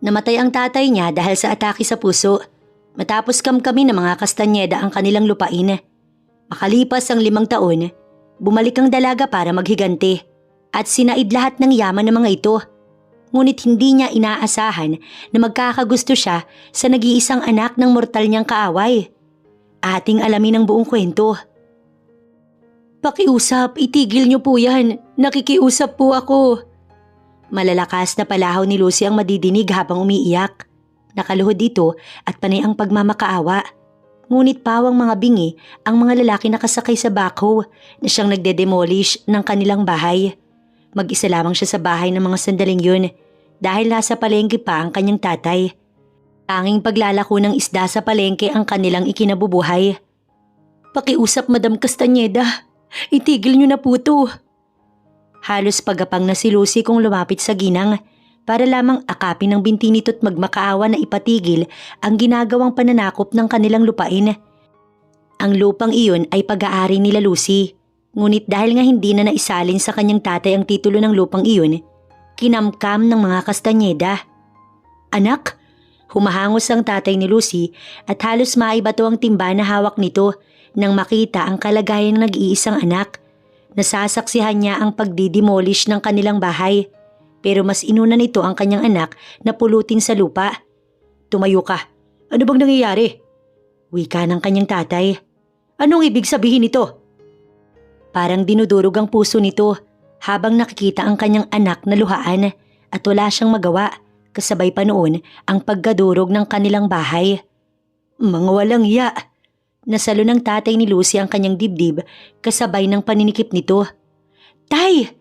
Namatay ang tatay niya dahil sa atake sa puso. Matapos kamkami ng mga Kastanyeda ang kanilang lupain. Makalipas ang 5 taon, bumalik ang dalaga para maghiganti at sinaid lahat ng yaman ng mga ito. Ngunit hindi niya inaasahan na magkakagusto siya sa nag-iisang anak ng mortal niyang kaaway. Ating alamin ang buong kwento. Pakiusap, itigil niyo po yan. Nakikiusap po ako. Malalakas na palahaw ni Lucy ang madidinig habang umiiyak. Nakaluhod dito at panay ang pagmamakaawa. Ngunit pawang mga bingi ang mga lalaki nakasakay sa backhoe na siyang nagde-demolish ng kanilang bahay. Mag-isa lamang siya sa bahay ng mga sandaling yun dahil nasa palengke pa ang kanyang tatay. Tanging paglalako ng isda sa palengke ang kanilang ikinabubuhay. Pakiusap, Madam Castañeda. Itigil niyo na po to. Halos pagapang na si Lucy kung lumapit sa ginang para lamang akapin ng binti nito't magmakaawa na ipatigil ang ginagawang pananakop ng kanilang lupain. Ang lupang iyon ay pag-aari nila Lucy, ngunit dahil nga hindi na naisalin sa kanyang tatay ang titulo ng lupang iyon, kinamkam ng mga Castañeda. Anak, humahangos ang tatay ni Lucy at halos maibato ang timba na hawak nito nang makita ang kalagayan ng nag-iisang anak. Nasasaksihan niya ang pagdidemolish ng kanilang bahay. Pero mas inuna nito ang kanyang anak na pulutin sa lupa. Tumayo ka. Ano bang nangyayari? Wika ng kanyang tatay. Anong ibig sabihin nito? Parang dinudurog ang puso nito habang nakikita ang kanyang anak na luhaan at wala siyang magawa kasabay pa noon ang pagkadurog ng kanilang bahay. Mga walang iya. Nasalo ng tatay ni Lucy ang kanyang dibdib kasabay ng paninikip nito. Tay!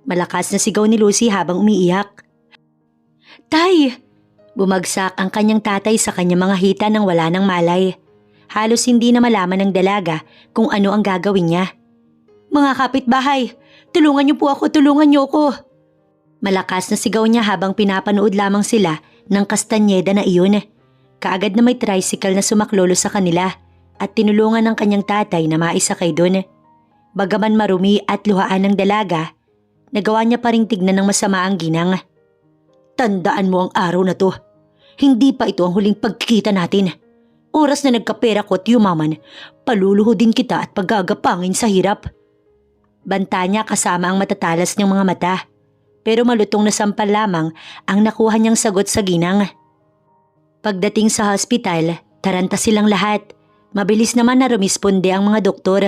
Malakas na sigaw ni Lucy habang umiiyak. Tay! Bumagsak ang kanyang tatay sa kanyang mga hita nang wala ng malay. Halos hindi na malaman ng dalaga kung ano ang gagawin niya. Mga kapitbahay, tulungan niyo po ako, tulungan niyo ako. Malakas na sigaw niya habang pinapanood lamang sila ng Castañeda na iyon. Kaagad na may tricycle na sumaklolo sa kanila at tinulungan ng kanyang tatay na maisakay doon. Bagaman marumi at luhaan ng dalaga, nagawa niya pa ring tignan ng masama ang ginang. Tandaan mo ang araw na to. Hindi pa ito ang huling pagkikita natin. Oras na nagkapera ko at yumaman, paluluhodin kita at paggagapangin sa hirap. Banta niya kasama ang matatalas niyang mga mata. Pero malutong na sampal lamang ang nakuha niyang sagot sa ginang. Pagdating sa hospital, taranta silang lahat. Mabilis naman na rumisponde ang mga doktor.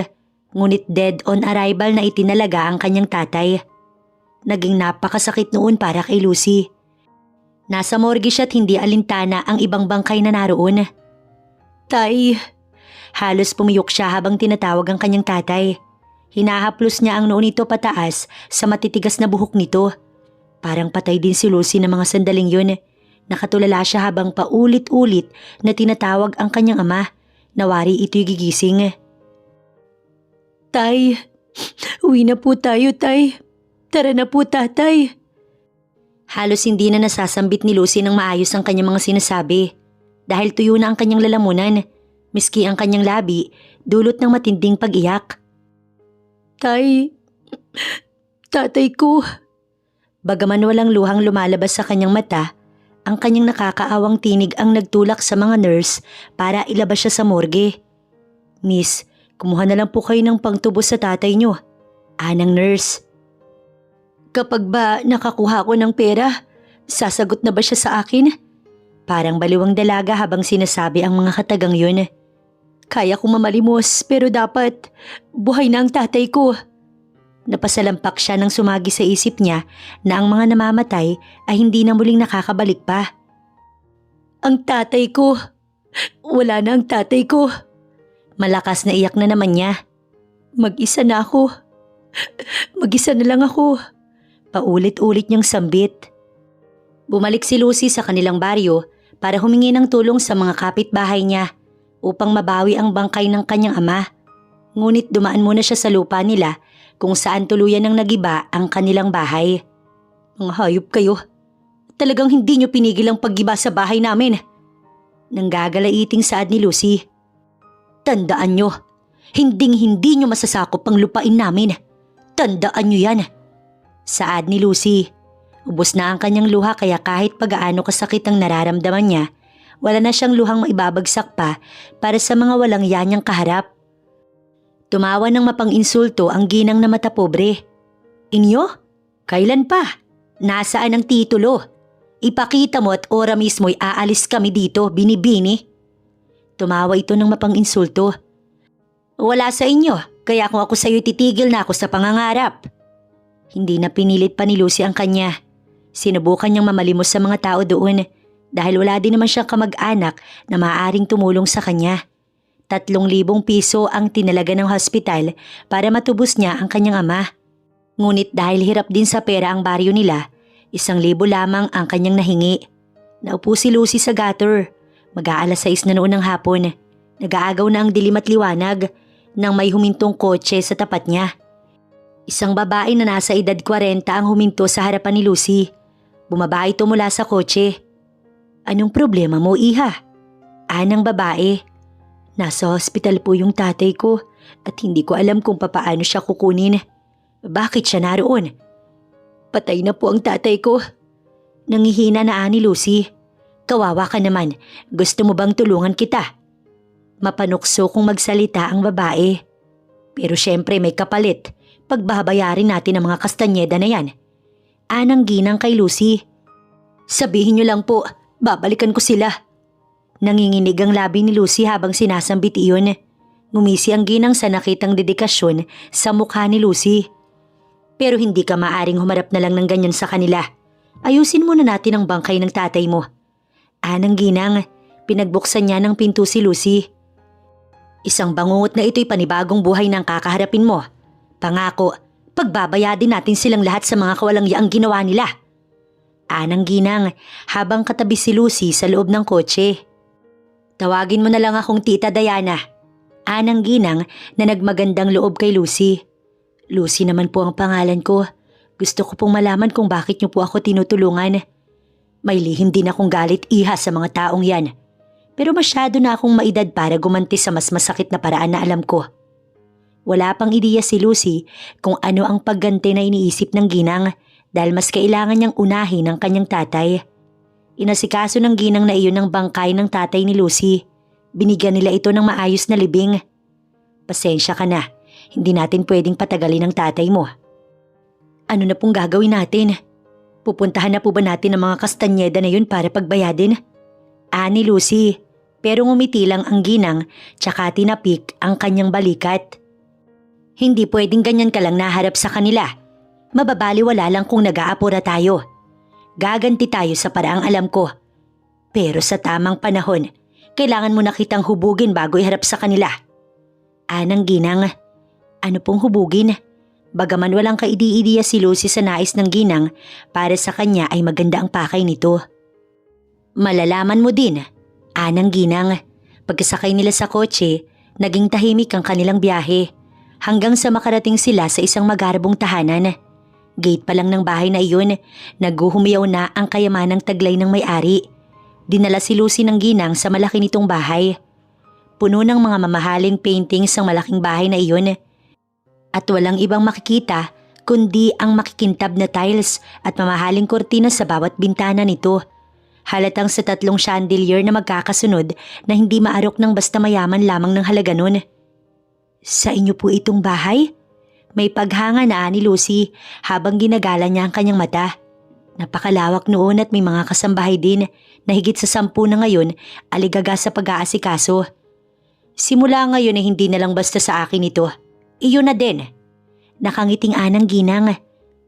Ngunit dead on arrival na itinalaga ang kanyang tatay. Naging napakasakit noon para kay Lucy. Nasa morgue siya at hindi alintana ang ibang bangkay na naroon. Tay! Halos pumiyok siya habang tinatawag ang kanyang tatay. Hinahaplos niya ang noo nito pataas sa matitigas na buhok nito. Parang patay din si Lucy ng mga sandaling yun. Nakatulala siya habang paulit-ulit na tinatawag ang kanyang ama. Nawari ito'y gigising. Tay! Uwi na po tayo, tay. Tara na po, tatay. Halos hindi na nasasambit ni Lucy ng maayos ang kanyang mga sinasabi. Dahil tuyo na ang kanyang lalamunan. Miski ang kanyang labi, dulot ng matinding pag-iyak. Tay! Tatay ko! Bagaman walang luhang lumalabas sa kanyang mata, ang kanyang nakakaawang tinig ang nagtulak sa mga nurse para ilabas siya sa morgue. Miss, kumuha na lang po kayo ng pangtubos sa tatay niyo. Anang nurse. Kapag ba nakakuha ko ng pera, sasagot na ba siya sa akin? Parang baliwang dalaga habang sinasabi ang mga katagang yun. Kaya kong mamalimos pero dapat buhay na ang tatay ko. Napasalampak siya nang sumagi sa isip niya na ang mga namamatay ay hindi na muling nakakabalik pa. Ang tatay ko! Wala na ang tatay ko! Malakas na iyak na naman niya. Mag-isa na ako. Mag-isa na lang ako. Paulit-ulit niyang sambit. Bumalik si Lucy sa kanilang baryo para humingi ng tulong sa mga kapitbahay niya upang mabawi ang bangkay ng kanyang ama. Ngunit dumaan muna siya sa lupa nila kung saan tuluyan ng nagiba ang kanilang bahay. Mga hayop kayo. Talagang hindi niyo pinigil ang paggiba sa bahay namin. Nanggagalaiting saad ni Lucy. Tandaan niyo, hindi niyo masasakop ang lupain namin. Tandaan niyo yan. Saad ni Lucy. Ubos na ang kanyang luha kaya kahit pagaano kasakit ang nararamdaman niya, wala na siyang luhang maibabagsak pa para sa mga walang yanyang kaharap. Tumawa ng mapang-insulto ang ginang na mata pobre. Inyo? Kailan pa? Nasaan ang titulo? Ipakita mo at ora mismo'y aalis kami dito, binibini. Tumawa ito ng mapang-insulto. Wala sa inyo, kaya kung ako sa'yo titigil na ako sa pangangarap. Hindi na pinilit pa ni Lucy ang kanya. Sinubukan niyang mamalimos sa mga tao doon dahil wala din naman siyang kamag-anak na maaaring tumulong sa kanya. 3,000 piso ang tinalaga ng hospital para matubos niya ang kanyang ama. Ngunit dahil hirap din sa pera ang baryo nila, 1,000 lamang ang kanyang nahingi. Naupo si Lucy sa gutter. Mag-aalas 6 na noon ng hapon. Nag-aagaw na ang dilim at liwanag nang may humintong kotse sa tapat niya. Isang babae na nasa edad 40 ang huminto sa harapan ni Lucy. Bumaba ito mula sa kotse. Anong problema mo, iha? Anang babae. Nasa hospital po yung tatay ko at hindi ko alam kung papaano siya kukunin. Bakit siya naroon? Patay na po ang tatay ko. Nangihina na ani Lucy. Kawawa ka naman. Gusto mo bang tulungan kita? Mapanukso kung magsalita ang babae. Pero syempre may kapalit. Pagbabayarin natin ang mga kastanyeda na yan. Anang ginang kay Lucy. Sabihin niyo lang po, babalikan ko sila. Nanginginig ang labi ni Lucy habang sinasambit iyon. Ngumisi ang ginang sa nakitang dedikasyon sa mukha ni Lucy. Pero hindi ka maaring humarap na lang ng ganyan sa kanila. Ayusin muna natin ang bangkay ng tatay mo. Anang ginang, pinagbuksan niya ng pinto si Lucy. Isang bangungot na ito'y panibagong buhay ng kakaharapin mo. Pangako, pagbabayadin natin silang lahat sa mga kawalang yaang ginawa nila. Anang ginang habang katabi si Lucy sa loob ng kotse. Tawagin mo na lang akong Tita Diana. Anang ginang na nagmagandang loob kay Lucy. Lucy naman po ang pangalan ko. Gusto ko pong malaman kung bakit niyo po ako tinutulungan. May lihim din akong galit iha sa mga taong yan. Pero masyado na akong maedad para gumanti sa mas masakit na paraan na alam ko. Wala pang ideya si Lucy kung ano ang pagganti na iniisip ng ginang dahil mas kailangan niyang unahin ang kanyang tatay. Inasikaso ng ginang na iyon ang bangkay ng tatay ni Lucy. Binigyan nila ito ng maayos na libing. Pasensya ka na, hindi natin pwedeng patagalin ang tatay mo. Ano na pong gagawin natin? Pupuntahan na po ba natin ang mga kastanyeda na yun para pagbayadin? Ani Lucy, pero ngumiti lang ang ginang tsaka tinapik ang kanyang balikat. Hindi pwedeng ganyan ka lang naharap sa kanila. Mababaliwala lang kung nag-aapura tayo. Gaganti tayo sa paraang alam ko. Pero sa tamang panahon, kailangan mo na kitang hubugin bago iharap sa kanila. Anang ginang, ano pong hubugin? Bagaman walang kaidi-idiya si Lucy sa nais ng ginang, para sa kanya ay maganda ang pakay nito. Malalaman mo din, anang ginang, pagkasakay nila sa kotse, naging tahimik ang kanilang biyahe. Hanggang sa makarating sila sa isang magarbong tahanan. Gate pa lang ng bahay na iyon, naghuhumiyaw na ang kayamanang taglay ng may-ari. Dinala si Lucy ng ginang sa malaki nitong bahay. Puno ng mga mamahaling paintings ang malaking bahay na iyon. At walang ibang makikita kundi ang makikintab na tiles at mamahaling kortina sa bawat bintana nito. Halatang sa 3 chandelier na magkakasunod na hindi maarok ng basta mayaman lamang ng halaga nun. Sa inyo po itong bahay? May paghanga na ni Lucy habang ginagala niya ang kanyang mata. Napakalawak noon at may mga kasambahay din na higit sa 10 na ngayon aligaga sa pag-aasikaso. Simula ngayon ay hindi na lang basta sa akin ito. Iyon na din. Nakangiting anang ginang.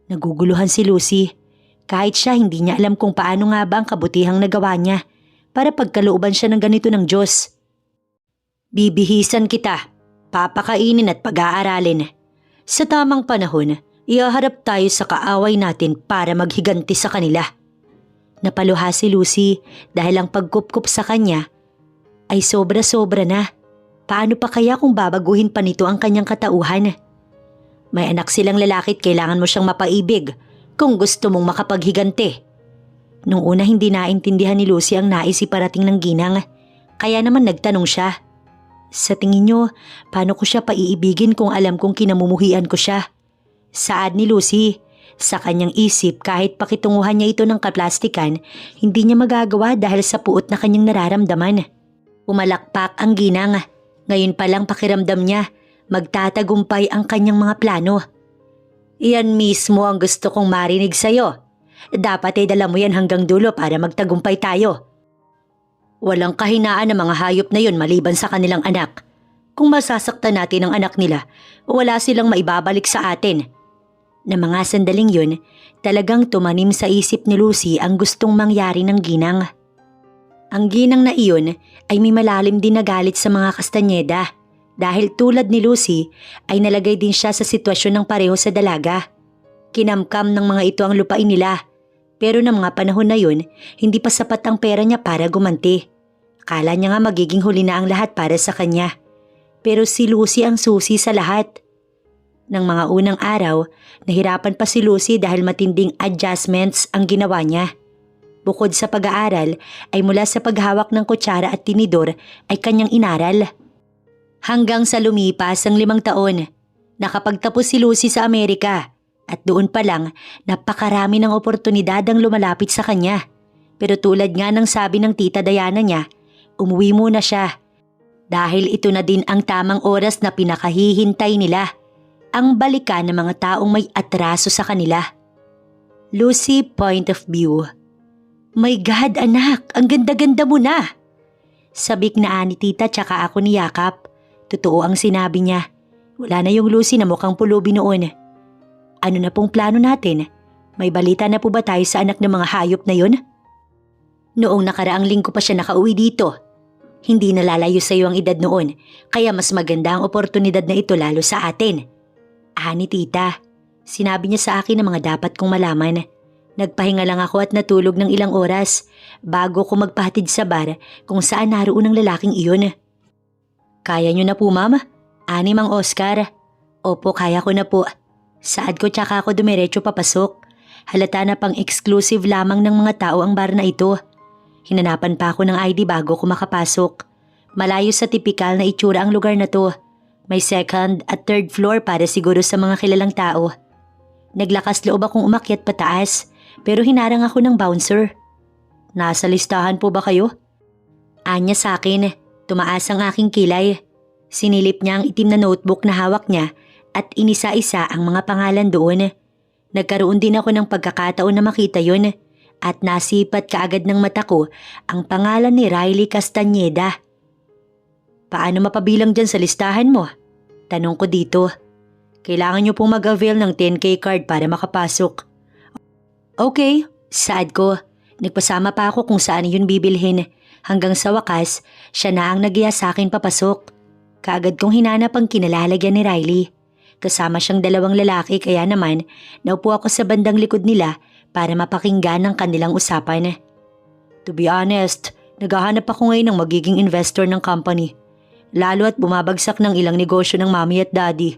Naguguluhan si Lucy. Kahit siya hindi niya alam kung paano nga ba ang kabutihang nagawa niya para pagkalooban siya ng ganito ng Diyos. Bibihisan kita. Papakainin at pag-aaralin. Sa tamang panahon, ihaharap tayo sa kaaway natin para maghiganti sa kanila. Napaluha si Lucy dahil ang pagkupkup sa kanya ay sobra-sobra na. Paano pa kaya kung babaguhin pa nito ang kanyang katauhan? May anak silang lalaki at kailangan mo siyang mapaibig kung gusto mong makapaghiganti. Nung una hindi naintindihan ni Lucy ang nais iparating ng ginang, kaya naman nagtanong siya. Sa tingin niyo, paano ko siya paiibigin kung alam kong kinamumuhian ko siya? Saad ni Lucy, Sa kanyang isip kahit pakitunguhan niya ito ng kaplastikan, hindi niya magagawa dahil sa puot na kanyang nararamdaman. Pumalakpak ang ginang. Ngayon pa lang pakiramdam niya, magtatagumpay ang kanyang mga plano. Iyan mismo ang gusto kong marinig sa'yo. Dapat ay dala mo yan hanggang dulo para magtagumpay tayo. Walang kahinaan ng mga hayop na yun maliban sa kanilang anak. Kung masasaktan natin ang anak nila, wala silang maibabalik sa atin. Na mga sandaling yun, talagang tumanim sa isip ni Lucy ang gustong mangyari ng ginang. Ang ginang na iyon ay may malalim din na galit sa mga Kastanyeda dahil tulad ni Lucy ay nalagay din siya sa sitwasyon ng pareho sa dalaga. Kinamkam ng mga ito ang lupain nila pero ng mga panahon na yun, hindi pa sapat ang pera niya para gumanti. Akala niya nga magiging huli na ang lahat para sa kanya. Pero si Lucy ang susi sa lahat. Nang mga unang araw, nahirapan pa si Lucy dahil matinding adjustments ang ginawa niya. Bukod sa pag-aaral, ay mula sa paghawak ng kutsara at tinidor ay kanyang inaral. Hanggang sa lumipas ang 5 taon, nakapagtapos si Lucy sa Amerika at doon pa lang napakarami ng oportunidad ang lumalapit sa kanya. Pero tulad nga ng sabi ng tita Diana niya, umuwi muna siya. Dahil ito na din ang tamang oras na pinakahihintay nila. Ang balikan ng mga taong may atraso sa kanila. Lucy point of view. My God anak, ang ganda-ganda mo na. Sabik na ni tita tsaka ako ni Yakap. Totoo ang sinabi niya. Wala na yung Lucy na mukhang pulubi noon. Ano na pong plano natin? May balita na po ba tayo sa anak ng mga hayop na yun? Noong nakaraang linggo pa siya nakauwi dito. Hindi nalalayo sa iyo ang edad noon, kaya mas maganda ang oportunidad na ito lalo sa atin. Ni tita, sinabi niya sa akin ang mga dapat kong malaman. Nagpahinga lang ako at natulog ng ilang oras bago ko magpahatid sa bar kung saan naroon ang lalaking iyon. Kaya niyo na po ma'am? Ani Mang Oscar? Opo, kaya ko na po. Saad ko tsaka ako dumiretso papasok. Halata na pang exclusive lamang ng mga tao ang bar na ito. Hinanapan pa ako ng ID bago ko makapasok. Malayo sa tipikal na itsura ang lugar na to. May 2nd at 3rd floor para siguro sa mga kilalang tao. Naglakas loob akong umakyat pataas pero hinarang ako ng bouncer. Nasa listahan po ba kayo? Anya sa akin, tumaas ang aking kilay. Sinilip niya ang itim na notebook na hawak niya at inisa-isa ang mga pangalan doon. Nagkaroon din ako ng pagkakataon na makita yun at nasipat kaagad ng mata ko ang pangalan ni Riley Castañeda. Paano mapabilang dyan sa listahan mo? Tanong ko dito. Kailangan niyo pong mag-avail ng 10K card para makapasok. Okay, saad ko. Nagpasama pa ako kung saan yun bibilhin. Hanggang sa wakas, siya na ang nagiya sa akin papasok. Kaagad kong hinanap ang kinalalagyan ni Riley. Kasama siyang 2 lalaki kaya naman naupo ako sa bandang likod nila para mapakinggan ang kanilang usapan. To be honest, naghahanap ako ngayon ng magiging investor ng company. Lalo at bumabagsak ng ilang negosyo ng mami at daddy.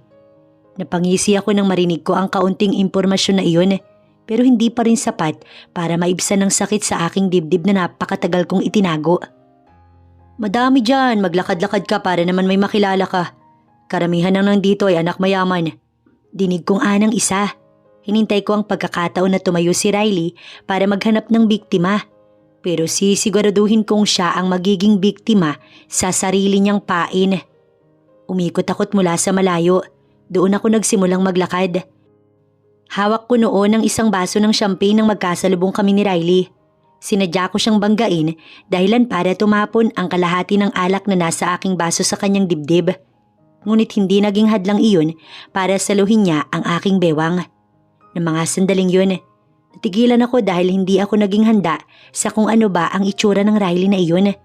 Napangisi ako nang marinig ko ang kaunting impormasyon na iyon pero hindi pa rin sapat para maibsan ng sakit sa aking dibdib na napakatagal kong itinago. Madami dyan, maglakad-lakad ka para naman may makilala ka. Karamihan ng nandito ay anak mayaman. Dinig kong anang isa. Hinintay ko ang pagkakataon na tumayo si Riley para maghanap ng biktima. Pero sisiguraduhin kong siya ang magiging biktima sa sarili niyang pain. Umikot ako't mula sa malayo. Doon ako nagsimulang maglakad. Hawak ko noon ang isang baso ng champagne nang magkasalubong kami ni Riley. Sinadya ko siyang banggain dahilan para tumapon ang kalahati ng alak na nasa aking baso sa kanyang dibdib. Ngunit hindi naging hadlang iyon para saluhin niya ang aking bewang. Ng mga sandaling yun, natigilan ako dahil hindi ako naging handa sa kung ano ba ang itsura ng Riley na iyon.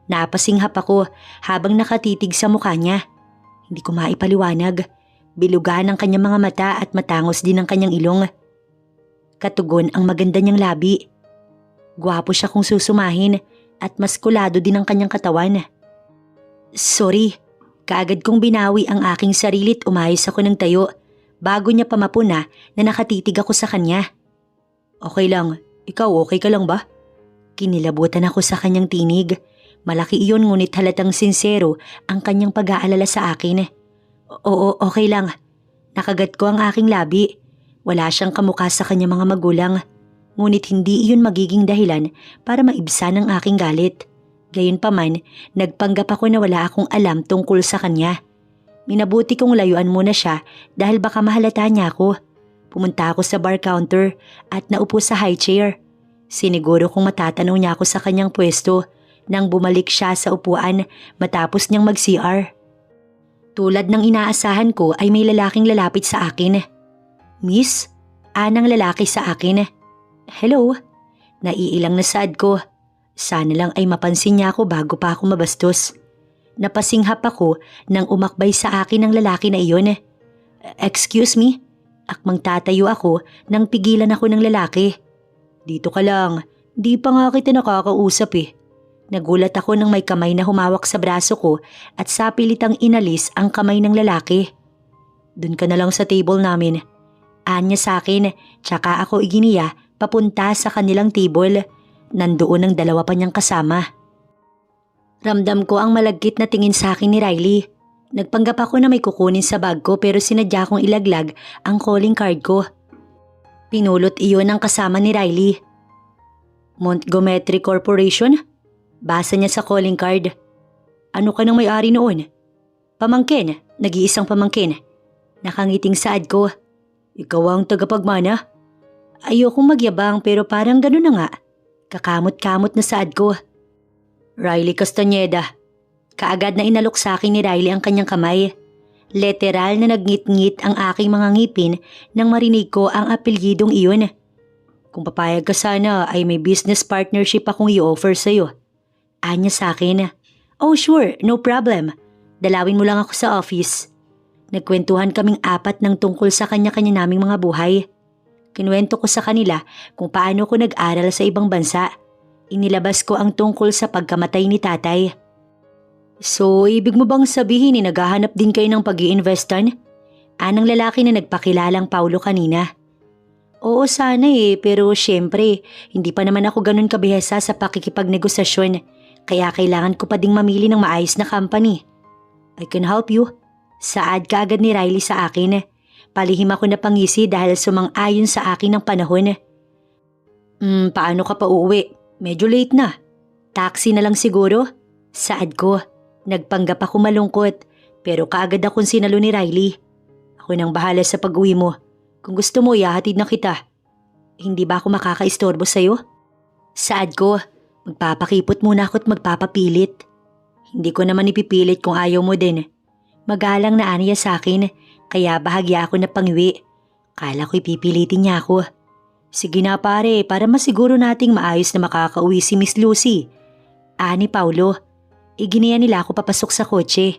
Napasinghap ako habang nakatitig sa mukha niya. Hindi ko maipaliwanag. Bilugan ang kanyang mga mata at matangos din ang kanyang ilong. Katugon ang maganda niyang labi. Gwapo siya kung susumahin at maskulado din ang kanyang katawan. Sorry, kaagad kong binawi ang aking sarili at umayos ako ng tayo bago niya pamapuna na nakatitig ako sa kanya. Okay lang, ikaw okay ka lang ba? Kinilabutan ako sa kanyang tinig. Malaki iyon ngunit halatang sincero ang kanyang pag-aalala sa akin. Oo, okay lang. Nakagat ko ang aking labi. Wala siyang kamukha sa kanyang mga magulang. Ngunit hindi iyon magiging dahilan para maibsan ang aking galit. Gayunpaman, nagpanggap ako na wala akong alam tungkol sa kanya. Minabuti kong layuan muna siya dahil baka mahalata niya ako. Pumunta ako sa bar counter at naupo sa high chair. Siniguro kong matatanaw niya ako sa kanyang pwesto nang bumalik siya sa upuan matapos niyang mag-CR. Tulad ng inaasahan ko ay may lalaking lalapit sa akin. Miss, anang lalaki sa akin. Hello, naiilang na saad ko. Sana lang ay mapansin niya ako bago pa ako mabastos. Napasinghap ako nang umakbay sa akin ang lalaki na iyon. Excuse me? Akmang tatayo ako nang pigilan ako ng lalaki. Dito ka lang, di pa nga kita nakakausap eh. Nagulat ako nang may kamay na humawak sa braso ko at sapilitang inalis ang kamay ng lalaki. Dun ka na lang sa table namin. Anya sa akin, tsaka ako iginiya papunta sa kanilang table. Nandoon ang dalawa pa niyang kasama. Ramdam ko ang malagkit na tingin sa akin ni Riley. Nagpanggap ako na may kukunin sa bag ko pero sinadya kong ilaglag ang calling card ko. Pinulot iyon ng kasama ni Riley. Montgomery Corporation? Basa niya sa calling card. Ano ka nang may-ari noon? Pamangkin, nag-iisang pamangkin. Nakangiting saad ko. Ikaw ang tagapagmana? Ayokong magyabang pero parang gano'n na nga. Kakamot-kamot na saad ko. Riley Castañeda. Kaagad na inalok sa akin ni Riley ang kanyang kamay. Literal na nagngit-ngit ang aking mga ngipin nang marinig ko ang apelyidong iyon. Kung papayag ka sana ay may business partnership akong i-offer sa'yo. Anya sa akin. Oh sure, no problem. Dalawin mo lang ako sa office. Nagkwentuhan kaming apat ng tungkol sa kanya-kanya naming mga buhay. Kinuwento ko sa kanila kung paano ko nag-aral sa ibang bansa. Inilabas ko ang tungkol sa pagkamatay ni tatay. So, ibig mo bang sabihin ni naghahanap din kayo ng pag-i-investan? Anang lalaki na nagpakilalang Paulo kanina. Oo sana pero syempre, hindi pa naman ako ganun kabihasa sa pakikipagnegosasyon. Kaya kailangan ko pa ding mamili ng maayos na company. I can help you. Saad ka agad ni Riley sa akin. Palihim ako na pangisi dahil sumang-ayon sa akin ng panahon. Paano ka pa uuwi? Medyo late na. Taxi na lang siguro? Saad ko. Nagpanggap ako malungkot pero kaagad akong sinalo ni Riley. Ako nang bahala sa pag-uwi mo. Kung gusto mo, ihahatid na kita. Hindi ba ako makakaistorbo sa'yo? Saad ko. Magpapakipot muna ako at magpapapilit. Hindi ko naman ipipilit kung ayaw mo din. Magalang na aniya sa akin, kaya bahagya ako na pangiwi. Kala ko ipipilitin niya ako. Sige na pare, para masiguro nating maayos na makakauwi si Miss Lucy. Ani Paulo, iginiya nila ako papasok sa kotse.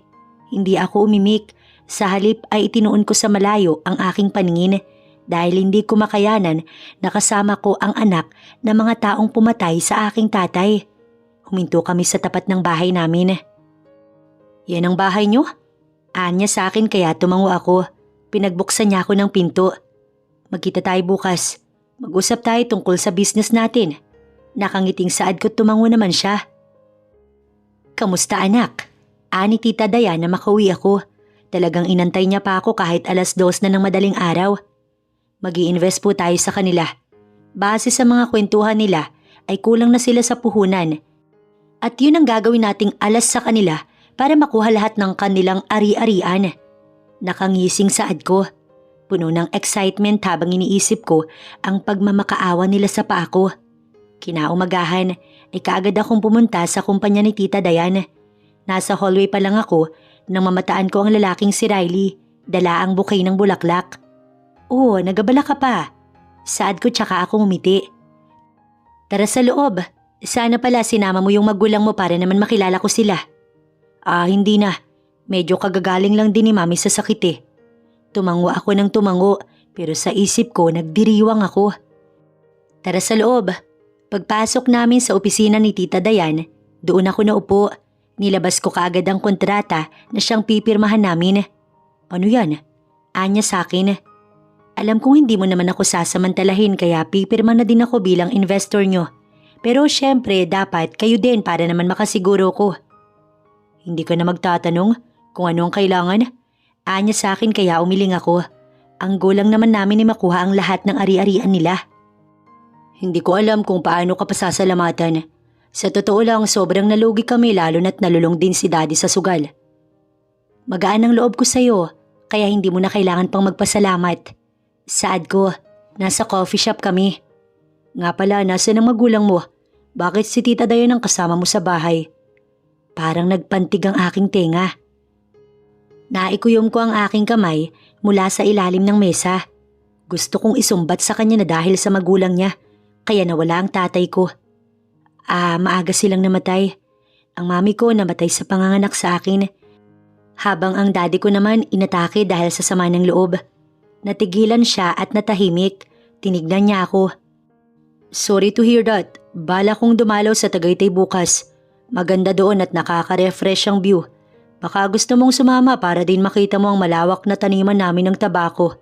Hindi ako umimik, sa halip ay itinuon ko sa malayo ang aking paningin. Dahil hindi ko makayanan na kasama ko ang anak na mga taong pumatay sa aking tatay. Huminto kami sa tapat ng bahay namin. Yan ang bahay niyo? Anya sa akin kaya tumango ako. Pinagbuksan niya ako ng pinto. Magkita tayo bukas. Mag-usap tayo tungkol sa business natin. Nakangiting saad ko tumango naman siya. Kamusta anak? Ani Tita Dayan na makauwi ako. Talagang inantay niya pa ako kahit 2:00 na ng madaling araw. Mag-i-invest po tayo sa kanila. Base sa mga kwentuhan nila ay kulang na sila sa puhunan. At yun ang gagawin nating alas sa kanila para makuha lahat ng kanilang ari-arian. Nakangising saad ko. Puno ng excitement habang iniisip ko ang pagmamakaawa nila sa paa ko. Kinaumagahan ay kaagad akong pumunta sa kumpanya ni Tita Dayan. Nasa hallway pa lang ako nang mamataan ko ang lalaking si Riley. Dala ang bouquet ng bulaklak. Oh, nagabala ka pa. Saad ko tsaka ako umiti. Tara sa loob. Sana pala sinama mo yung magulang mo para naman makilala ko sila. Hindi na. Medyo kagagaling lang din ni Mami sa sakit eh. Tumango ako ng tumango pero sa isip ko nagdiriwang ako. Tara sa loob. Pagpasok namin sa opisina ni Tita Dayan, doon ako naupo. Nilabas ko kaagad ang kontrata na siyang pipirmahan namin. Ano yan? Anya sa akin. Alam kong hindi mo naman ako sasamantalahin kaya pipirma na din ako bilang investor nyo. Pero syempre dapat kayo din para naman makasiguro ko. Hindi ka na magtatanong kung ano ang kailangan? Anya sa akin kaya umiling ako. Ang goal lang naman namin ay makuha ang lahat ng ari-arian nila. Hindi ko alam kung paano ka pasasalamatan. Sa totoo lang, sobrang nalugi kami lalo na't nalulong din si Daddy sa sugal. Magaan ang loob ko sa'yo, kaya hindi mo na kailangan pang magpasalamat. Saad ko, nasa coffee shop kami. Nga pala, nasa ng magulang mo? Bakit si Tita Dayan ang kasama mo sa bahay? Parang nagpantig ang aking tenga. Naikuyom ko ang aking kamay mula sa ilalim ng mesa. Gusto kong isumbat sa kanya na dahil sa magulang niya, kaya nawala ang tatay ko. Maaga silang namatay. Ang mami ko namatay sa panganganak sa akin. Habang ang daddy ko naman inatake dahil sa sama ng loob. Natigilan siya at natahimik. Tinignan niya ako. Sorry to hear that. Bala kong dumalaw sa Tagaytay bukas. Maganda doon at nakaka-refresh ang view. Baka gusto mong sumama para din makita mo ang malawak na taniman namin ng tabako.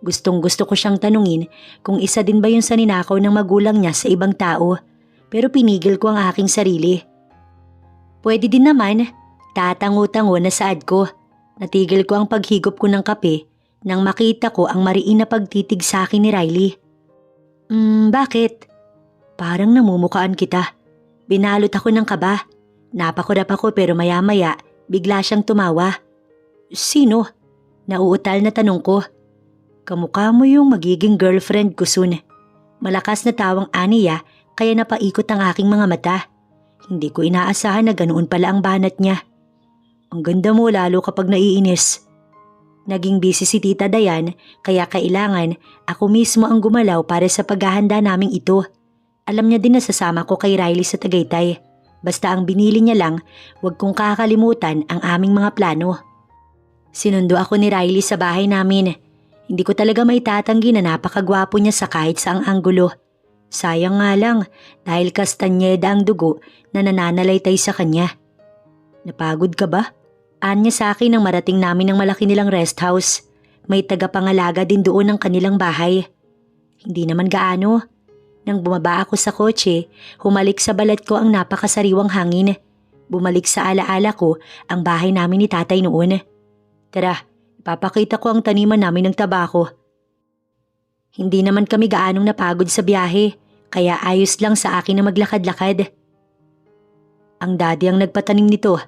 Gustong gusto ko siyang tanungin kung isa din ba yun sa ninakaw ng magulang niya sa ibang tao. Pero pinigil ko ang aking sarili. Pwede din naman. Tatango-tango na saad ko. Natigil ko ang paghigop ko ng kape nang makita ko ang mariin na pagtitig sa akin ni Riley. Bakit? Parang namumukaan kita. Binalot ako ng kaba. Napakurap ako pero maya-maya bigla siyang tumawa. Sino? Nauutal na tanong ko. Kamukha mo yung magiging girlfriend ko soon. Malakas na tawang aniya kaya napaikot ang aking mga mata. Hindi ko inaasahan na ganoon pala ang banat niya. Ang ganda mo lalo kapag naiinis. Naging busy si Tita Dayan kaya kailangan ako mismo ang gumalaw para sa paghahanda naming ito. Alam niya din na sasama ko kay Riley sa Tagaytay. Basta ang binili niya lang, huwag kong kakalimutan ang aming mga plano. Sinundo ako ni Riley sa bahay namin. Hindi ko talaga maitatanggi na napakagwapo niya sa kahit saang anggulo. Sayang nga lang dahil kastanyeda ang dugo na nananalaytay sa kanya. Napagod ka ba? Anya sa akin nang marating namin ng malaki nilang rest house. May tagapangalaga din doon ng kanilang bahay. Hindi naman gaano. Nang bumaba ako sa kotse, humalik sa balat ko ang napakasariwang hangin. Bumalik sa alaala ko ang bahay namin ni tatay noon. Tara, ipapakita ko ang taniman namin ng tabako. Hindi naman kami gaanong napagod sa biyahe, kaya ayos lang sa akin na maglakad-lakad. Ang daddy ang nagpatanim nito.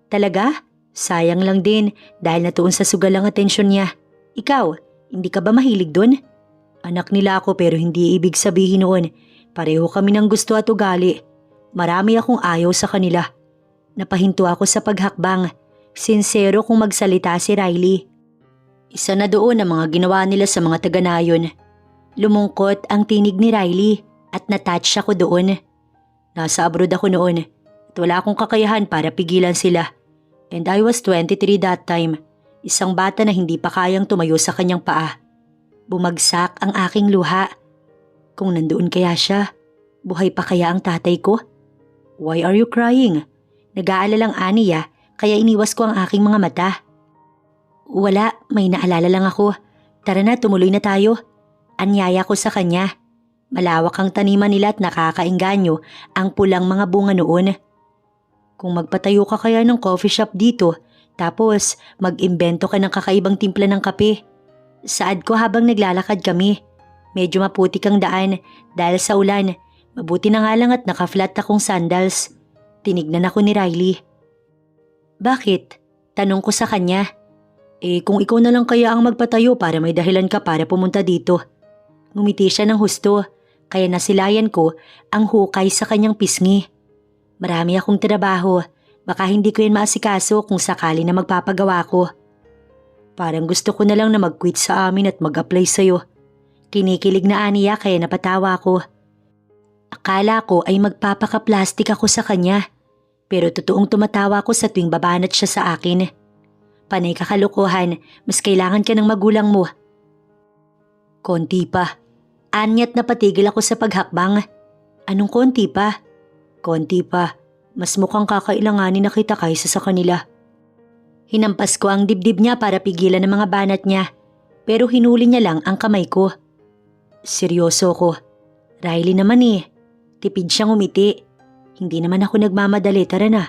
Talaga? Sayang lang din dahil natuon sa sugal ang atensyon niya. Ikaw, hindi ka ba mahilig dun? Anak nila ako pero hindi ibig sabihin noon. Pareho kami ng gusto at ugali. Marami akong ayaw sa kanila. Napahinto ako sa paghakbang. Sinsero kung magsalita si Riley. Isa na doon ang mga ginawa nila sa mga taga-nayon. Lumungkot ang tinig ni Riley at natouch ako doon. Nasa abroad ako noon at wala akong kakayahan para pigilan sila. And I was 23 that time. Isang bata na hindi pa kayang tumayo sa kanyang paa. Bumagsak ang aking luha. Kung nandoon kaya siya, buhay pa kaya ang tatay ko? Why are you crying? Nag-aalalang aniya kaya iniwas ko ang aking mga mata. Wala, may naalala lang ako. Tara na, tumuloy na tayo. Anyaya ko sa kanya. Malawak ang taniman nila at nakakaengganyo ang pulang mga bunga noon. Kung magpatayo ka kaya ng coffee shop dito, tapos mag-imbento ka ng kakaibang timpla ng kape. Saad ko habang naglalakad kami. Medyo maputik ang daan dahil sa ulan. Mabuti na nga lang at naka-flat akong sandals. Tinignan ako ni Riley. Bakit? Tanong ko sa kanya. Kung ikaw na lang kaya ang magpatayo para may dahilan ka para pumunta dito. Ngumiti siya ng husto, kaya nasilayan ko ang hukay sa kanyang pisngi. Marami akong trabaho, baka hindi ko yan maasikaso kung sakali na magpapagawa ko. Parang gusto ko na lang na mag-quit sa amin at mag-apply sa'yo. Kinikilig na aniya kaya napatawa ko. Akala ko ay magpapaka-plastic ako sa kanya, pero totoong tumatawa ko sa tuwing babanat siya sa akin. Panay kakalukuhan, mas kailangan ka ng magulang mo. Konti pa. Anyat na patigil ako sa paghakbang. Anong konti pa? Konti pa. Mas mukhang kakailanganin na kita kaysa sa kanila. Hinampas ko ang dibdib niya para pigilan ang mga banat niya, pero hinuli niya lang ang kamay ko. Seryoso ko. Riley naman Tipid siyang umiti. Hindi naman ako nagmamadali, tara na.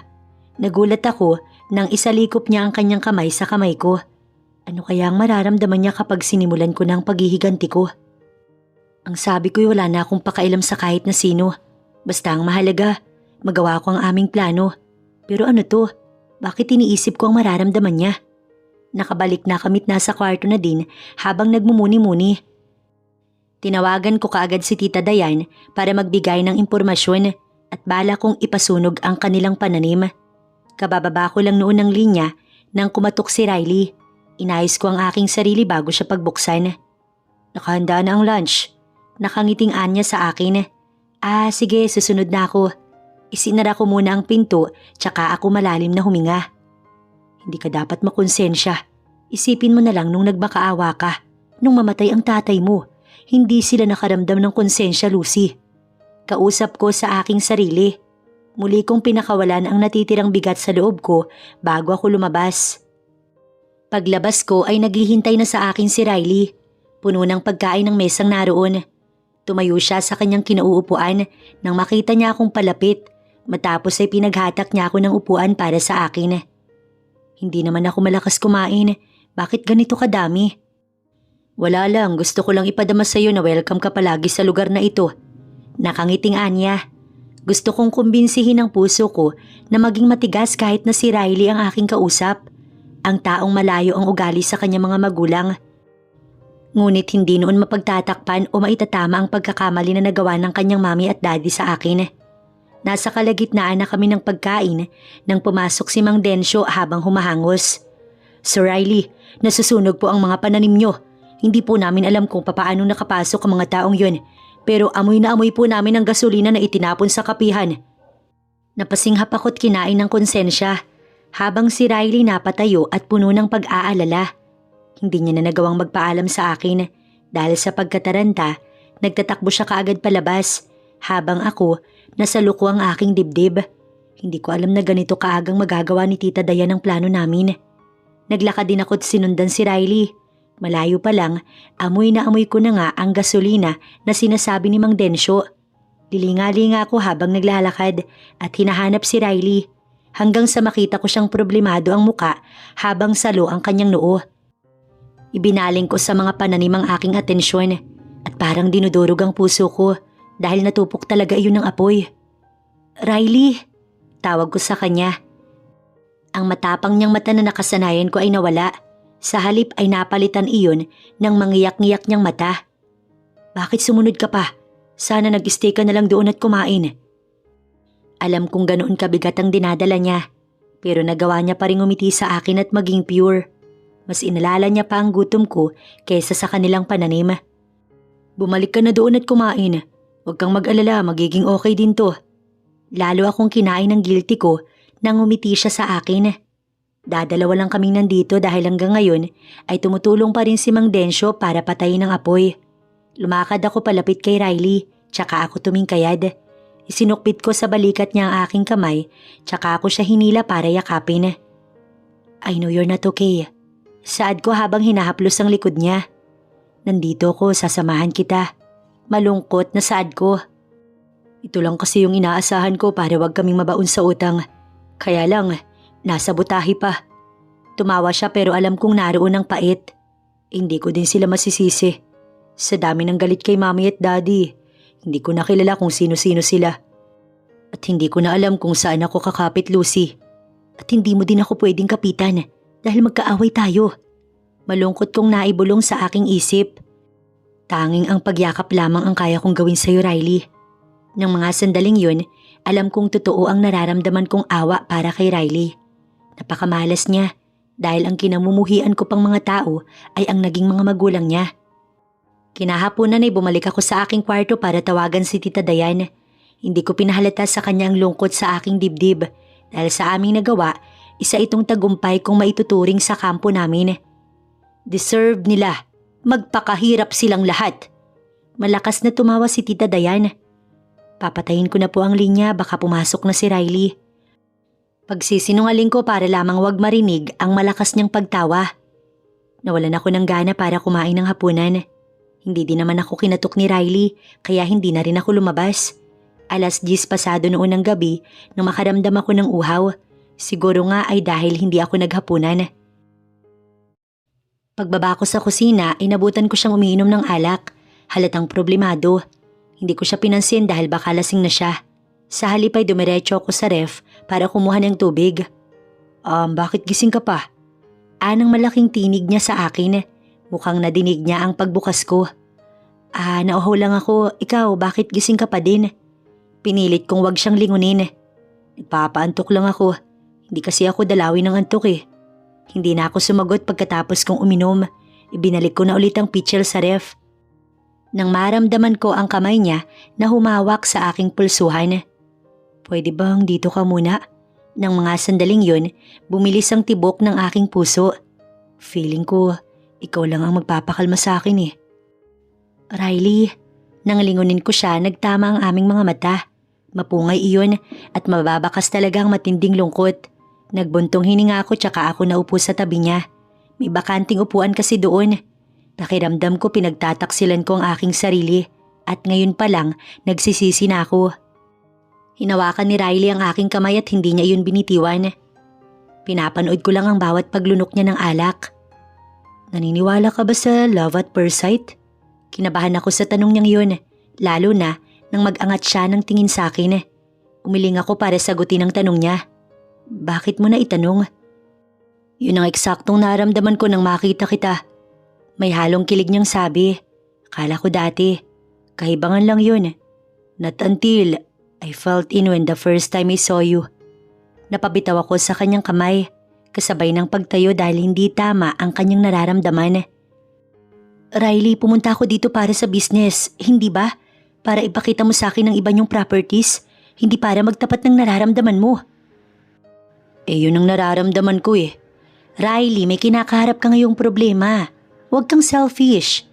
Nagulat ako nang isalikop niya ang kanyang kamay sa kamay ko. Ano kaya ang mararamdaman niya kapag sinimulan ko ng paghihiganti ko? Ang sabi ko'y wala na akong pakailam sa kahit na sino. Basta ang mahalaga, magawa ko ang aming plano. Pero ano to? Bakit iniisip ko ang mararamdaman niya? Nakabalik na kamit nasa kwarto na din habang nagmumuni-muni. Tinawagan ko kaagad si Tita Dayan para magbigay ng impormasyon at bala kong ipasunog ang kanilang pananim. Kabababa ko lang noon ng linya nang kumatok si Riley. Inayos ko ang aking sarili bago siya pagbuksan. Nakahanda na ang lunch. Nakangiting anya sa akin. Sige, susunod na ako. Isinara ko muna ang pinto tsaka ako malalim na huminga. Hindi ka dapat makonsensya. Isipin mo na lang nung nagmakaawa ka. Nung mamatay ang tatay mo, hindi sila nakaramdam ng konsensya, Lucy. Kausap ko sa aking sarili. Muli kong pinakawalan ang natitirang bigat sa loob ko bago ako lumabas. Paglabas ko ay naghihintay na sa akin si Riley. Puno ng pagkain ng mesang naroon. Tumayo siya sa kanyang kinauupuan nang makita niya akong palapit. Matapos ay pinaghatak niya ako ng upuan para sa akin. Hindi naman ako malakas kumain. Bakit ganito kadami? Wala lang, gusto ko lang ipadama sa iyo na welcome ka palagi sa lugar na ito. Nakangiting anya. Gusto kong kumbinsihin ang puso ko na maging matigas kahit na si Riley ang aking kausap. Ang taong malayo ang ugali sa kanyang mga magulang. Ngunit hindi noon mapagtatakpan o maitatama ang pagkakamali na nagawa ng kanyang mami at daddy sa akin. Nasa kalagitnaan na kami ng pagkain nang pumasok si Mang Densyo habang humahangos. Sir Riley, nasusunog po ang mga pananim nyo. Hindi po namin alam kung papaano nakapasok ang mga taong yun. Pero amoy na amoy po namin ang gasolina na itinapon sa kapihan. Napasinghap ako't kinain ng konsensya habang si Riley napatayo at puno ng pag-aalala. Hindi niya na nagawang magpaalam sa akin dahil sa pagkataranta, nagtatakbo siya kaagad palabas habang ako nasaluko ang aking dibdib. Hindi ko alam na ganito kaagang magagawa ni Tita Dayan ang plano namin. Naglakad din ako't sinundan si Riley. Malayo pa lang, amoy na amoy ko na nga ang gasolina na sinasabi ni Mang Densyo. Lilinga-linga ako habang naglalakad at hinahanap si Riley hanggang sa makita ko siyang problemado ang muka habang salo ang kanyang noo. Ibinaling ko sa mga pananim ang aking atensyon at parang dinudurog ang puso ko dahil natupok talaga iyon ng apoy. Riley, tawag ko sa kanya. Ang matapang niyang mata na nakasanayan ko ay nawala. Sa halip ay napalitan iyon ng mangiyak-ngiyak niyang mata. Bakit sumunod ka pa? Sana nag-stay ka na lang doon at kumain. Alam kong ganoon kabigat ang dinadala niya, pero nagawa niya pa rin umiti sa akin at maging pure. Mas inalala niya pa ang gutom ko kaysa sa kanilang pananim. Bumalik ka na doon at kumain. Huwag kang mag-alala, magiging okay din to. Lalo akong kinain ng guilty ko nang umiti siya sa akin. Dadalawa lang kaming nandito dahil hanggang ngayon ay tumutulong pa rin si Mang Densyo para patayin ang apoy. Lumakad ako palapit kay Riley, tsaka ako tumingkayad. Isinukpit ko sa balikat niya ang aking kamay, tsaka ako siya hinila para yakapin. I know you're not okay. Saad ko habang hinahaplos ang likod niya. Nandito ko, sasamahan kita. Malungkot na saad ko. Ito lang kasi yung inaasahan ko para wag kaming mabaon sa utang. Kaya lang, nasa butahe pa. Tumawa siya pero alam kong naroon ang pait. Hindi ko din sila masisisi. Sa dami ng galit kay mami at daddy, hindi ko nakilala kung sino-sino sila. At hindi ko na alam kung saan ako kakapit, Lucy. At hindi mo din ako pwedeng kapitan dahil magkaaway tayo. Malungkot kong naibulong sa aking isip. Tanging ang pagyakap lamang ang kaya kong gawin sa'yo, Riley. Nang mga sandaling yun, alam kong totoo ang nararamdaman kong awa para kay Riley. Napakamalas niya dahil ang kinamumuhian ko pang mga tao ay ang naging mga magulang niya. Kinahaponan ay bumalik ako sa aking kwarto para tawagan si Tita Dayan. Hindi ko pinahalata sa kanya ang lungkot sa aking dibdib dahil sa aming nagawa, isa itong tagumpay kong maituturing sa kampo namin. Deserve nila. Magpakahirap silang lahat. Malakas na tumawa si Tita Dayan. Papatayin ko na po ang linya, baka pumasok na si Riley. Pagsisinungaling ko para lamang wag marinig ang malakas niyang pagtawa. Nawalan ako ng gana para kumain ng hapunan. Hindi din naman ako kinatok ni Riley, kaya hindi na rin ako lumabas. 10:00 pasado noon ng gabi nang makaramdam ako ng uhaw. Siguro nga ay dahil hindi ako naghapunan. Pagbaba ko sa kusina, inabutan ko siyang umiinom ng alak. Halatang problemado. Hindi ko siya pinansin dahil baka lasing na siya. Sa halip ay dumiretso ako sa ref para kumuha ng tubig. Bakit gising ka pa? Anang malaking tinig niya sa akin. Mukhang nadinig niya ang pagbukas ko. Nauhaw lang ako. Ikaw, bakit gising ka pa din? Pinilit kong wag siyang lingunin. Nagpapaantok lang ako. Hindi kasi ako dalawin ng antok eh. Hindi na ako sumagot pagkatapos kong uminom. Ibinalik ko na ulit ang pitcher sa ref. Nang maramdaman ko ang kamay niya na humawak sa aking pulsuhan. Pwede bang dito ka muna? Nang mga sandaling yun, bumilis ang tibok ng aking puso. Feeling ko, ikaw lang ang magpapakalma sa akin eh. Riley, nang lingunin ko siya, nagtama ang aming mga mata. Mapungay iyon at mababakas talagang matinding lungkot. Nagbuntong hininga ako tsaka ako naupo sa tabi niya. May bakanting upuan kasi doon. Pakiramdam ko pinagtataksilan ko ang aking sarili at ngayon pa lang nagsisisi na ako. Hinawakan ni Riley ang aking kamay at hindi niya iyon binitiwan. Pinapanood ko lang ang bawat paglunok niya ng alak. Naniniwala ka ba sa love at first sight? Kinabahan ako sa tanong niyang yun, lalo na nang mag-angat siya ng tingin sa akin. Umiling ako para sagutin ang tanong niya. Bakit mo na itanong? Yun ang eksaktong naramdaman ko nang makita kita. May halong kilig niyang sabi. Akala ko dati, kahibangan lang yun. Not until I felt in when the first time I saw you. Napabitaw ako sa kanyang kamay, kasabay ng pagtayo dahil hindi tama ang kanyang nararamdaman. Riley, pumunta ako dito para sa business, hindi ba? Para ipakita mo sa akin ang iba niyong properties, hindi para magtapat ng nararamdaman mo. Yun ang nararamdaman ko eh. Riley, may kinakaharap ka ngayong problema. Huwag kang selfish.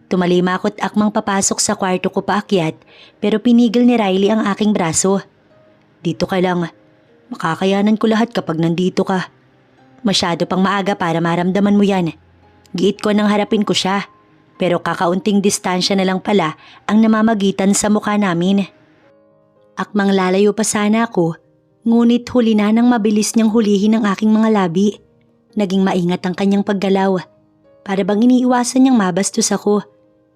Tumalima ako't akmang papasok sa kwarto ko paakyat pero pinigil ni Riley ang aking braso. Dito ka lang. Makakayanan ko lahat kapag nandito ka. Masyado pang maaga para maramdaman mo yan. Giit ko nang harapin ko siya. Pero kakaunting distansya na lang pala ang namamagitan sa mukha namin. Akmang lalayo pa sana ako. Ngunit huli na nang mabilis niyang hulihin ang aking mga labi. Naging maingat ang kanyang paggalaw. Para bang iniiwasan niyang mabastos ako.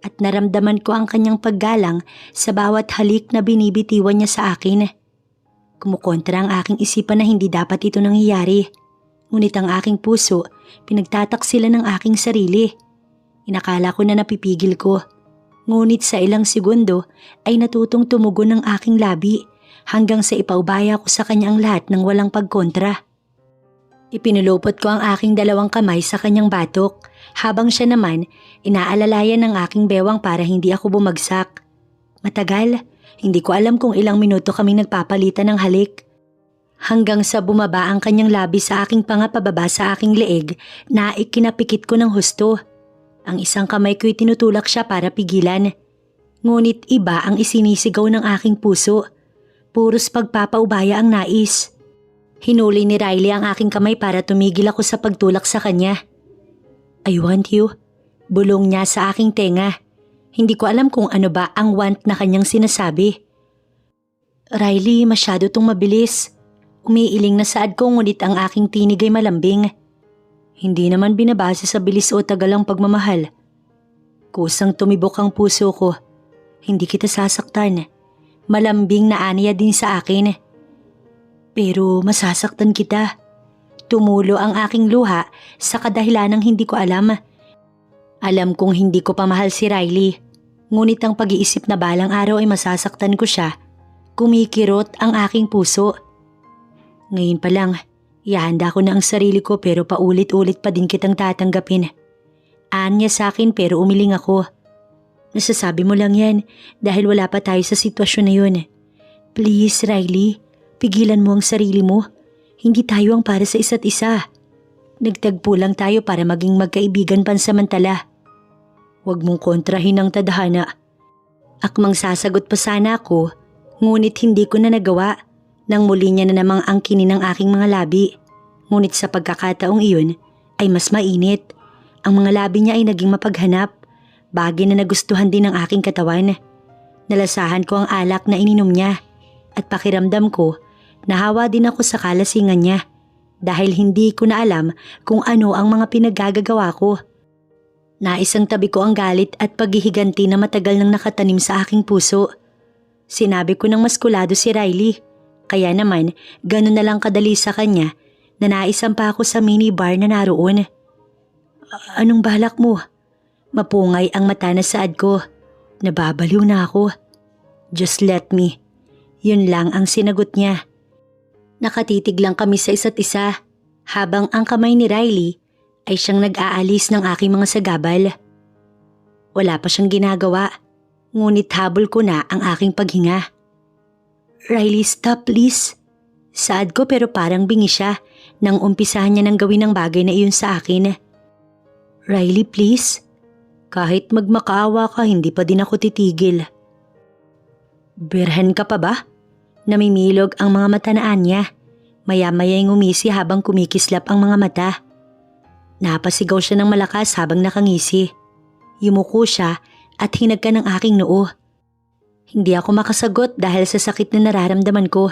At naramdaman ko ang kanyang paggalang sa bawat halik na binibitiwan niya sa akin. Kumukontra ang aking isipan na hindi dapat ito nangyayari. Ngunit ang aking puso, pinagtataksila ng aking sarili. Inakala ko na napipigil ko. Ngunit sa ilang segundo ay natutong tumugon ng aking labi. Hanggang sa ipaubaya ko sa kanya ang lahat ng walang pagkontra. Ipinulupot ko ang aking dalawang kamay sa kanyang batok habang siya naman inaalalayan ng aking bewang para hindi ako bumagsak. Matagal, hindi ko alam kung ilang minuto kaming nagpapalitan ng halik. Hanggang sa bumaba ang kanyang labi sa aking panga pababa sa aking leeg na ikinapikit ko ng husto. Ang isang kamay ko'y tinutulak siya para pigilan. Ngunit iba ang isinisigaw ng aking puso. Puros pagpapaubaya ang nais. Hinuli ni Riley ang aking kamay para tumigil ako sa pagtulak sa kanya. I want you. Bulong niya sa aking tenga. Hindi ko alam kung ano ba ang want na kanyang sinasabi. Riley, masyado tong mabilis. Umiiling na saad ko ngunit ang aking tinig ay malambing. Hindi naman binabase sa bilis o tagal ang pagmamahal. Kusang tumibok ang puso ko. Hindi kita sasaktan. Malambing na aniya din sa akin. Pero masasaktan kita. Tumulo ang aking luha sa kadahilanang hindi ko alam. Alam kong hindi ko pa mahal si Riley. Ngunit ang pag-iisip na balang araw ay masasaktan ko siya. Kumikirot ang aking puso. Ngayon pa lang, ihanda ko na ang sarili ko pero paulit-ulit pa din kitang tatanggapin. Anya sa akin pero umiling ako. Nasasabi mo lang yan dahil wala pa tayo sa sitwasyon na yun. Please, Riley, pigilan mo ang sarili mo. Hindi tayo ang para sa isa't isa. Nagtagpo lang tayo para maging magkaibigan pansamantala. Huwag mong kontrahin ang tadhana. Akmang sasagot pa sana ako, ngunit hindi ko na nagawa nang muli niya na namang angkinin ang aking mga labi. Ngunit sa pagkakataong iyon ay mas mainit. Ang mga labi niya ay naging mapaghanap. Bagay na nagustuhan din ng aking katawan. Nalasahan ko ang alak na ininom niya at pakiramdam ko nahawa din ako sa kalasingan niya dahil hindi ko na alam kung ano ang mga pinaggagawa ko. Naisang tabi ko ang galit at paghihiganti na matagal nang nakatanim sa aking puso. Sinabi ko ng maskulado si Riley, kaya naman ganun na lang kadali sa kanya na naisampa ako sa minibar na naroon. Anong balak mo? Mapungay ang mata na saad ko. Nababaliw na ako. Just let me. Yun lang ang sinagot niya. Nakatitig lang kami sa isa't isa habang ang kamay ni Riley ay siyang nag-aalis ng aking mga sagabal. Wala pa siyang ginagawa, ngunit habol ko na ang aking paghinga. Riley, stop please. Saad ko pero parang bingi siya nang umpisahan niya nang gawin ang bagay na iyon sa akin. Riley, please. Kahit magmakaawa ka, hindi pa din ako titigil. Birhen ka pa ba? Namimilog ang mga mata na Anya. Maya-maya'y ngumisi habang kumikislap ang mga mata. Napasigaw siya ng malakas habang nakangisi. Yumuko siya at hinagka ng aking noo. Hindi ako makasagot dahil sa sakit na nararamdaman ko.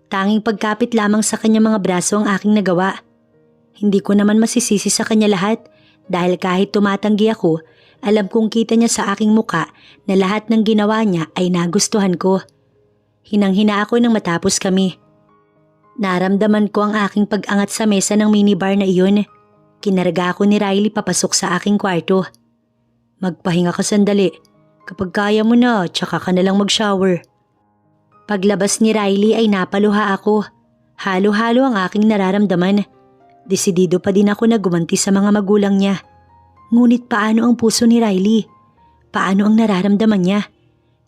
Tanging pagkapit lamang sa kanya mga braso ang aking nagawa. Hindi ko naman masisisi sa kanya lahat dahil kahit tumatanggi ako, alam kong kita niya sa aking muka na lahat ng ginawa niya ay nagustuhan ko. Hinang-hina ako nang matapos kami. Naramdaman ko ang aking pag-angat sa mesa ng minibar na iyon. Kinarga ako ni Riley papasok sa aking kwarto. Magpahinga ka sandali. Kapag kaya mo na, tsaka ka na lang mag-shower. Paglabas ni Riley ay napaluha ako. Halo-halo ang aking nararamdaman. Desidido pa din ako na gumanti sa mga magulang niya. Ngunit paano ang puso ni Riley? Paano ang nararamdaman niya?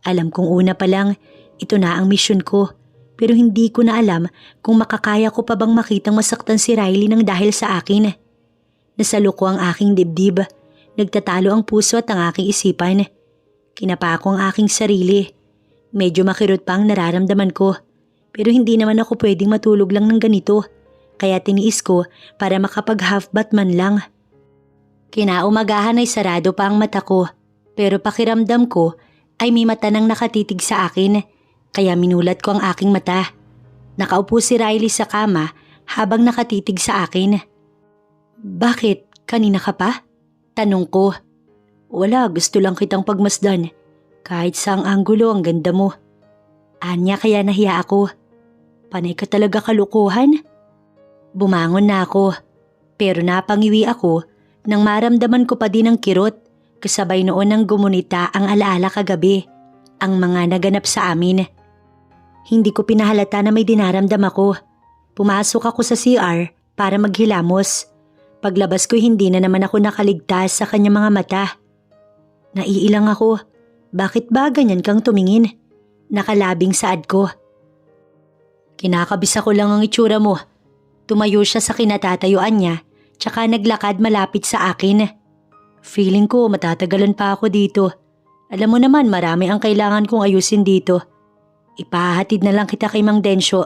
Alam kong una pa lang, ito na ang misyon ko. Pero hindi ko na alam kung makakaya ko pa bang makitang masaktan si Riley nang dahil sa akin. Nasaluko ang aking dibdib. Nagtatalo ang puso at ang aking isipan. Kinapa ko ang aking sarili. Medyo makirot pa ang nararamdaman ko. Pero hindi naman ako pwedeng matulog lang ng ganito. Kaya tiniis ko para makapag-half bath man lang. Kinaumagahan ay sarado pa ang mata ko. Pero pakiramdam ko ay may mata nang nakatitig sa akin. Kaya minulat ko ang aking mata. Nakaupo si Riley sa kama habang nakatitig sa akin. Bakit? Kanina ka pa? Tanong ko. Wala, gusto lang kitang pagmasdan. Kahit saang anggulo ang ganda mo. Anya, kaya nahiya ako. Panay ka talaga kalukuhan? Bumangon na ako. Pero napangiwi ako nang maramdaman ko pa din ang kirot. Kasabay noon ng gumunita ang alaala kagabi. Ang mga naganap sa amin. Hindi ko pinahalata na may dinaramdam ako. Pumasok ako sa CR para maghilamos. Paglabas ko hindi na naman ako nakaligtas sa kanyang mga mata. Naiilang ako. Bakit ba ganyan kang tumingin? Nakalabing saad ko. Kinakabisa ko lang ang itsura mo. Tumayo siya sa kinatatayuan niya, tsaka naglakad malapit sa akin. Feeling ko matatagalan pa ako dito. Alam mo naman marami ang kailangan kong ayusin dito. Ipahatid na lang kita kay Mang Densyo.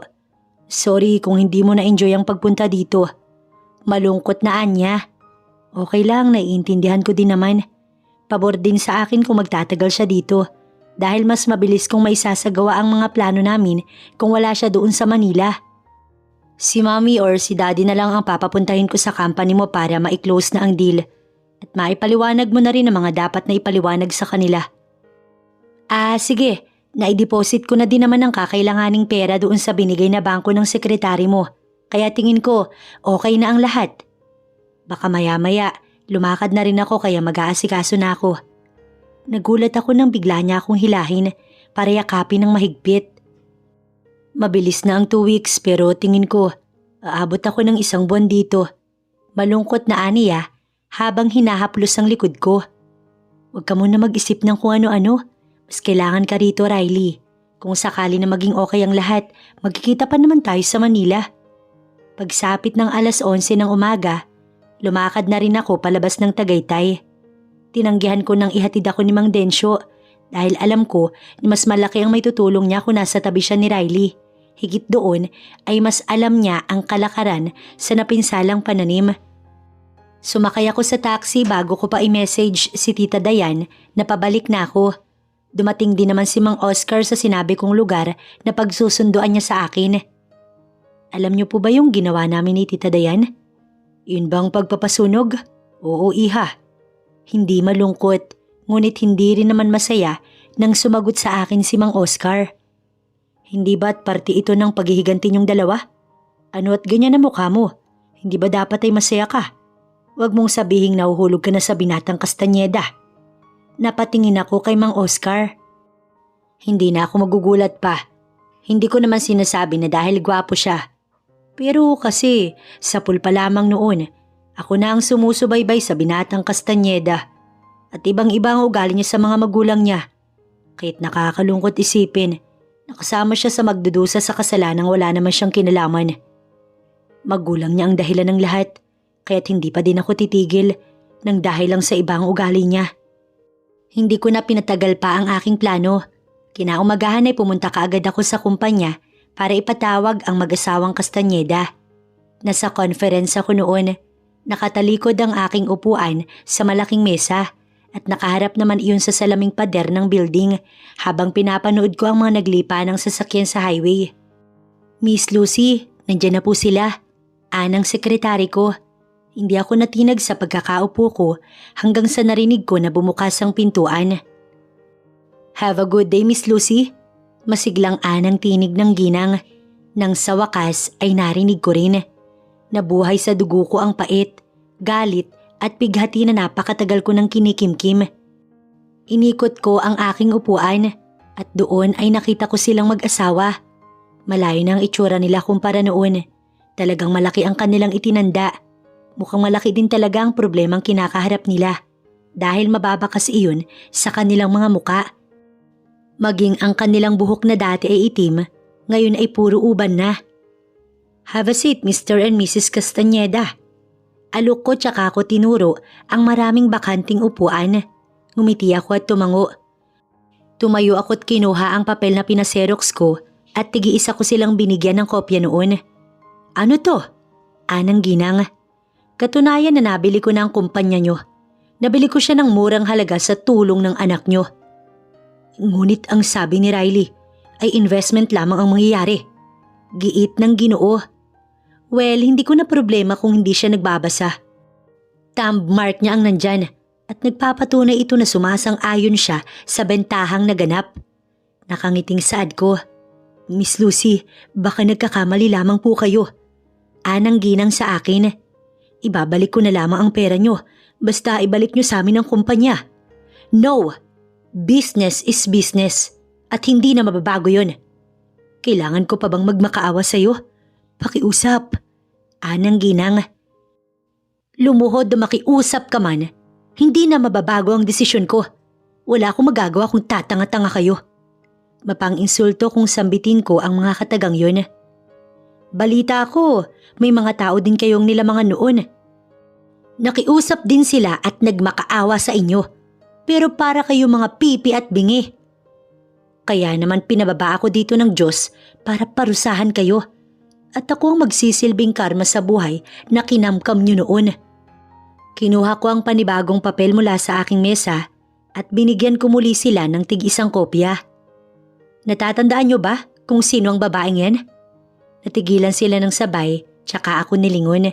Sorry kung hindi mo na-enjoy ang pagpunta dito. Malungkot na Anya. Okay lang, naiintindihan ko din naman. Pabor din sa akin kung magtatagal siya dito. Dahil mas mabilis kong maisasagawa ang mga plano namin kung wala siya doon sa Manila. Si mommy or si daddy na lang ang papapuntahin ko sa company mo para ma-close na ang deal. At maipaliwanag mo na rin ang mga dapat na ipaliwanag sa kanila. Sige. Naideposit ko na din naman ang kakailanganing pera doon sa binigay na bangko ng sekretary mo. Kaya tingin ko, okay na ang lahat. Baka maya-maya, lumakad na rin ako kaya mag-aasikaso na ako. Nagulat ako nang bigla niya akong hilahin para yakapin ng mahigpit. Mabilis na ang 2 weeks pero tingin ko, aabot ako ng 1 buwan dito. Malungkot na aniya habang hinahaplos ang likod ko. Huwag ka muna mag-isip ng kung ano-ano. Mas kailangan ka rito, Riley. Kung sakali na maging okay ang lahat, magkikita pa naman tayo sa Manila. Pagsapit ng 11:00 ng umaga, lumakad na rin ako palabas ng Tagaytay. Tinanggihan ko nang ihatid ako ni Mang Densyo dahil alam ko na mas malaki ang may tutulong niya kung nasa tabi siya ni Riley. Higit doon ay mas alam niya ang kalakaran sa napinsalang pananim. Sumakay ako sa taxi bago ko pa i-message si Tita Dayan na pabalik na ako. Dumating din naman si Mang Oscar sa sinabi kong lugar na pagsusunduan niya sa akin. Alam niyo po ba yung ginawa namin ni Tita Dayan? Yun bang pagpapasunog? Oo, iha. Hindi malungkot, ngunit hindi rin naman masaya nang sumagot sa akin si Mang Oscar. Hindi ba't parte ito ng paghihiganti niyong dalawa? Ano at ganyan na mukha mo? Hindi ba dapat ay masaya ka? Huwag mong sabihing nahuhulog ka na sa binatang Kastanyeda. Napatingin ako kay Mang Oscar. Hindi na ako magugulat pa. Hindi ko naman sinasabi na dahil gwapo siya. Pero kasi sa pulpa lamang noon, ako na ang sumusubaybay sa binatang Kastanyeda. At ibang-iba ang ugali niya sa mga magulang niya. Kahit nakakalungkot isipin, nakasama siya sa magdudusa sa kasalanang wala naman siyang kinalaman. Magulang niya ang dahilan ng lahat, kaya't hindi pa din ako titigil nang dahil lang sa ibang ugali niya. Hindi ko na pinatagal pa ang aking plano. Kinaumagahan ay pumunta kaagad ako sa kumpanya para ipatawag ang mag-asawang Kastanyeda. Nasa conference ako noon, nakatalikod ang aking upuan sa malaking mesa at nakaharap naman iyon sa salaming pader ng building habang pinapanood ko ang mga naglipa ng sasakyan sa highway. Miss Lucy, nandiyan na po sila. Anang sekretary ko. Hindi ako natinag sa pagkakaupo ko hanggang sa narinig ko na bumukas ang pintuan. Have a good day, Miss Lucy. Masiglang anang tinig ng ginang. Nang sa wakas ay narinig ko rin. Nabuhay sa dugo ko ang pait, galit at bighati na napakatagal ko ng kinikimkim. Inikot ko ang aking upuan at doon ay nakita ko silang mag-asawa. Malayo na ang itsura nila kumpara noon. Talagang malaki ang kanilang itinanda. Mukhang malaki din talaga ang problemang kinakaharap nila dahil mababa kasi iyon sa kanilang mga muka. Maging ang kanilang buhok na dati ay itim, ngayon ay puro uban na. Have a seat, Mr. and Mrs. Kastanyeda. Alok ko tsaka ako tinuro ang maraming bakanting upuan. Ngumiti ako at tumango. Tumayo ako at kinuha ang papel na pinaserox ko at tig-iisa ko silang binigyan ng kopya noon. Ano to? Anang ginang. Katunayan na nabili ko na ang kumpanya nyo. Nabili ko siya ng murang halaga sa tulong ng anak nyo. Ngunit ang sabi ni Riley ay investment lamang ang mangyayari. Giit ng Ginoo. Well, hindi ko na problema kung hindi siya nagbabasa. Thumb mark niya ang nandyan at nagpapatunay ito na sumasang-ayon siya sa bentahang naganap. Nakangiting saad ko. Miss Lucy, baka nagkakamali lamang po kayo. Anang ginang sa akin. Ibabalik ko na lamang ang pera nyo. Basta ibalik nyo sa amin ang kumpanya. No! Business is business. At hindi na mababago yun. Kailangan ko pa bang magmakaawa sa'yo? Pakiusap. Anang ginang. Lumuhod na makiusap ka man. Hindi na mababago ang desisyon ko. Wala akong magagawa kung tatanga-tanga kayo. Mapang-insulto kung sambitin ko ang mga katagang yun. Balita ko, may mga tao din kayong nilamangan noon. Nakiusap din sila at nagmakaawa sa inyo. Pero para kayo mga pipi at bingi. Kaya naman pinababa ako dito ng Diyos para parusahan kayo. At ako ang magsisilbing karma sa buhay na kinamkam nyo noon. Kinuha ko ang panibagong papel mula sa aking mesa at binigyan ko muli sila ng tig-isang kopya. Natatandaan nyo ba kung sino ang babaeng yan? Natigilan sila ng sabay, tsaka ako nilingon.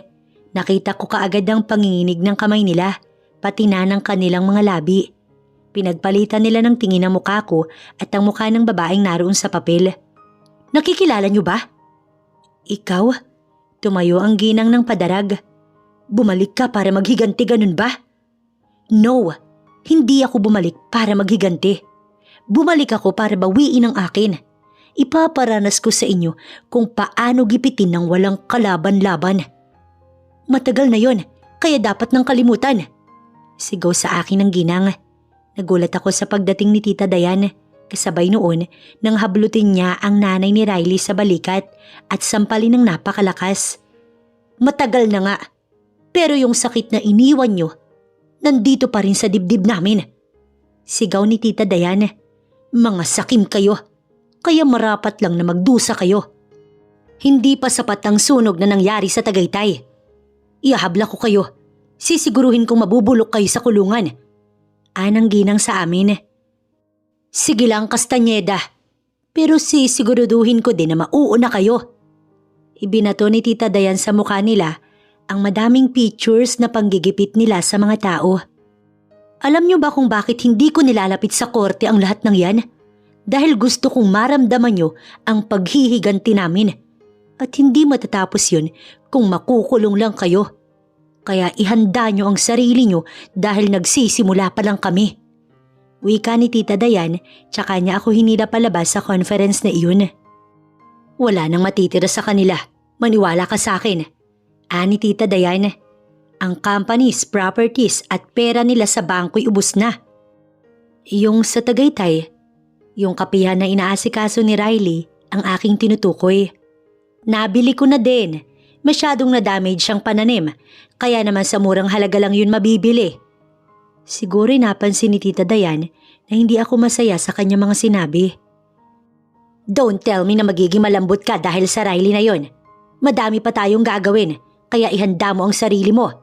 Nakita ko kaagad ang panginginig ng kamay nila, pati na ng kanilang mga labi. Pinagpalitan nila ng tingin ang mukha ko at ang mukha ng babaeng naroon sa papel. Nakikilala nyo ba? Ikaw? Tumayo ang ginang ng padarag. Bumalik ka para maghiganti, ganun ba? No, hindi ako bumalik para maghiganti. Bumalik ako para bawiin ang akin. Ipaparanas ko sa inyo kung paano gipitin ng walang kalaban-laban. Matagal na yon, kaya dapat nang kalimutan. Sigaw sa akin ng ginang. Nagulat ako sa pagdating ni Tita Dayan. Kasabay noon nang hablutin niya ang nanay ni Riley sa balikat at sampalin ng napakalakas. Matagal na nga, pero yung sakit na iniwan nyo, nandito pa rin sa dibdib namin. Sigaw ni Tita Dayan. Mga sakim kayo, kaya marapat lang na magdusa kayo. Hindi pa sapat ang sunog na nangyari sa Tagaytay. Ihahabla ko kayo, sisiguruhin kong mabubulok kayo sa kulungan. Anang ginang sa amin. Sige lang, Kastanyeda, pero sisiguruduhin ko din na mauuna kayo. Ibinato ni Tita Dayan sa mukha nila ang madaming pictures na panggigipit nila sa mga tao. Alam niyo ba kung bakit hindi ko nilalapit sa korte ang lahat ng yan? Dahil gusto kong maramdaman niyo ang paghihiganti namin. At hindi matatapos yun kung makukulong lang kayo. Kaya ihanda niyo ang sarili niyo dahil nagsisimula pa lang kami. Wika ni Tita Dayan, tsaka niya ako hinila palabas sa conference na iyon. Wala nang matitira sa kanila. Maniwala ka sa akin. Ani Tita Dayan, ang companies, properties at pera nila sa bangko'y ubos na. Yung sa Tagaytay, yung kapihan na inaasikaso ni Riley ang aking tinutukoy. Nabili ko na din. Masyadong na-damage siyang pananim, kaya naman sa murang halaga lang yun mabibili. Siguro'y napansin ni Tita Dayan na hindi ako masaya sa kanyang mga sinabi. Don't tell me na magiging malambot ka dahil sa Riley na yon. Madami pa tayong gagawin, kaya ihanda mo ang sarili mo.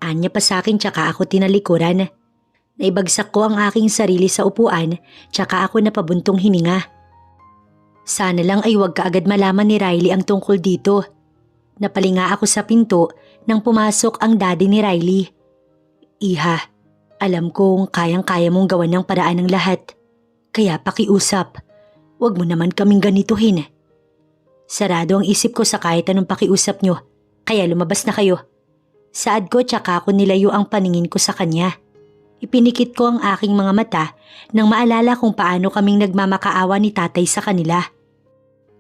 Anya pa sa akin tsaka ako tinalikuran. Naibagsak ko ang aking sarili sa upuan tsaka ako napabuntong hininga. Sana lang ay huwag kaagad malaman ni Riley ang tungkol dito. Napalinga ako sa pinto nang pumasok ang daddy ni Riley. Iha, alam kong kayang-kaya mong gawan ng paraan ng lahat. Kaya pakiusap, huwag mo naman kaming ganituhin. Sarado ang isip ko sa kahit anong pakiusap nyo, kaya lumabas na kayo. Saad ko tsaka ako nilayo ang paningin ko sa kanya. Ipinikit ko ang aking mga mata nang maalala kung paano kaming nagmamakaawa ni tatay sa kanila.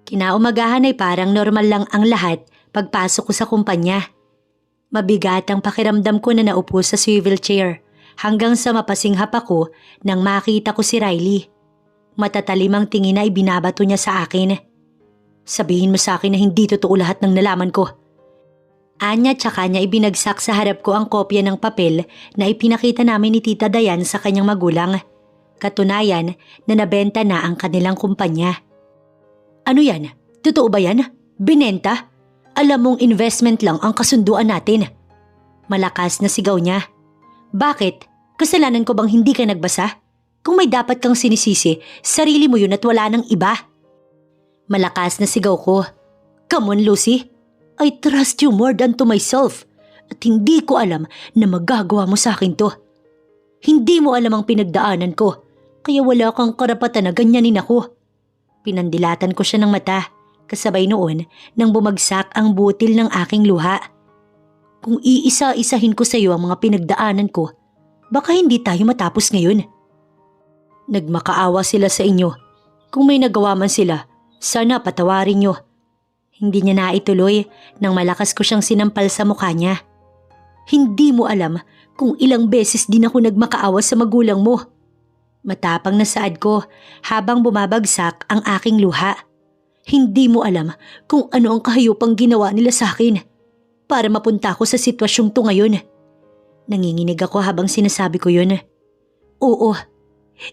Kinaumagahan ay parang normal lang ang lahat pagpasok ko sa kumpanya. Mabigat ang pakiramdam ko na naupo sa swivel chair hanggang sa mapasinghap ako nang makita ko si Riley. Matatalim ang tingin na ibinabato niya sa akin. Sabihin mo sa akin na hindi totoo lahat ng nalaman ko. Anya tsaka niya ibinagsak sa harap ko ang kopya ng papel na ipinakita namin ni Tita Dayan sa kanyang magulang. Katunayan na nabenta na ang kanilang kumpanya. Ano yan? Totoo ba yan? Binenta? Alam mong investment lang ang kasunduan natin. Malakas na sigaw niya. Bakit? Kasalanan ko bang hindi ka nagbasa? Kung may dapat kang sinisisi, sarili mo yun at wala nang iba. Malakas na sigaw ko. Come on, Lucy. I trust you more than to myself. At hindi ko alam na magagawa mo sa akin to. Hindi mo alam ang pinagdaanan ko, kaya wala kang karapatan na ganyanin ako. Pinandilatan ko siya ng mata. Kasabay noon nang bumagsak ang butil ng aking luha. Kung iisa-isahin ko sa iyo ang mga pinagdaanan ko, baka hindi tayo matapos ngayon. Nagmakaawa sila sa inyo. Kung may nagawa man sila, sana patawarin niyo. Hindi niya naituloy nang malakas ko siyang sinampal sa mukha niya. Hindi mo alam kung ilang beses din ako nagmakaawa sa magulang mo. Matapang na saad ko habang bumabagsak ang aking luha. Hindi mo alam kung ano ang kahayupang ginawa nila sa akin para mapunta ako sa sitwasyong to ngayon. Nanginginig ako habang sinasabi ko yun. Oo,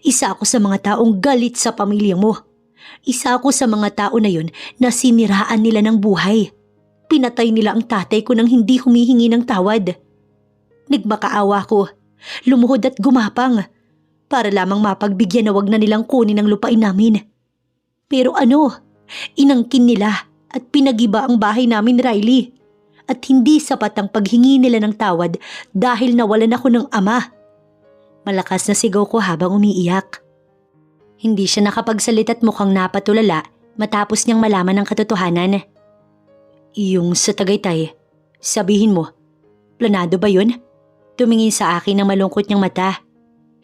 isa ako sa mga taong galit sa pamilya mo. Isa ako sa mga tao na yun na siniraan nila ng buhay. Pinatay nila ang tatay ko nang hindi humihingi ng tawad. Nagmakaawa ko, lumuhod at gumapang para lamang mapagbigyan na wag na nilang kunin ang lupain namin. Pero ano? Inangkin nila at pinagiba ang bahay namin, Riley. At hindi sapat ang paghingi nila ng tawad dahil nawalan ako ng ama. Malakas na sigaw ko habang umiiyak. Hindi siya nakapagsalita at mukhang napatulala matapos niyang malaman ang katotohanan. Yung sa Tagaytay, sabihin mo, planado ba yun? Tumingin sa akin ng malungkot niyang mata.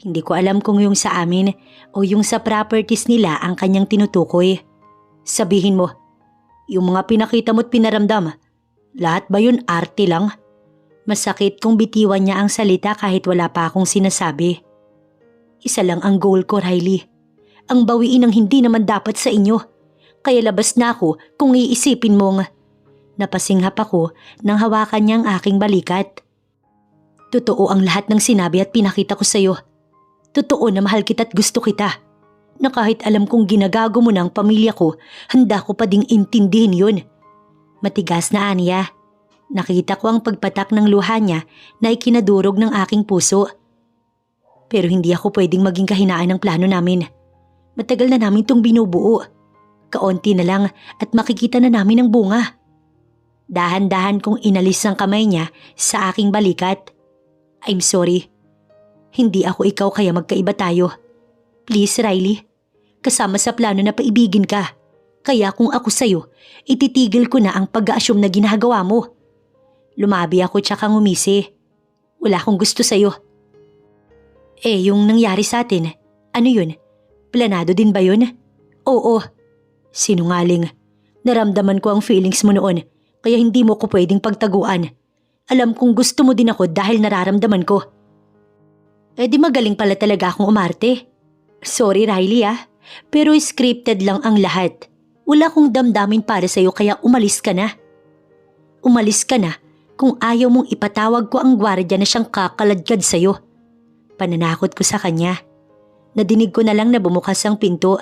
Hindi ko alam kung yung sa amin o yung sa properties nila ang kanyang tinutukoy. Sabihin mo, yung mga pinakita mo't pinaramdam, lahat ba yun arte lang? Masakit kung bitiwan niya ang salita kahit wala pa akong sinasabi. Isa lang ang goal ko, Riley. Ang bawiin ang hindi naman dapat sa inyo. Kaya labas na ako kung iisipin mong... Napasinghap ako nang hawakan niya ang aking balikat. Totoo ang lahat ng sinabi at pinakita ko sa'yo. Totoo na mahal kita at gusto kita. Na kahit alam kong ginagago mo na ang pamilya ko, handa ko pa ding intindihin yun. Matigas na aniya. Nakita ko ang pagpatak ng luha niya na ikinadurog ng aking puso. Pero hindi ako pwedeng maging kahinaan ng plano namin. Matagal na namin itong binubuo. Kaunti na lang at makikita na namin ang bunga. Dahan-dahan kong inalis ang kamay niya sa aking balikat. I'm sorry. Hindi ako ikaw kaya magkaiba tayo. Please, Riley. Kasama sa plano na paibigin ka. Kaya kung ako sa'yo, ititigil ko na ang pag-a-assume na ginagawa mo. Lumabi ako tsaka ngumisi. Wala akong gusto sa'yo. Yung nangyari sa atin, ano yun? Planado din ba yun? Oo. Sinungaling. Naramdaman ko ang feelings mo noon, kaya hindi mo ko pwedeng pagtaguan. Alam kong gusto mo din ako dahil nararamdaman ko. Di magaling pala talaga akong umarte. Sorry Riley pero scripted lang ang lahat. Wala akong damdamin para sa'yo kaya umalis ka na. Umalis ka na kung ayaw mong ipatawag ko ang gwardiya na siyang kakaladkad sa'yo. Pananakot ko sa kanya. Nadinig ko na lang na bumukas ang pinto.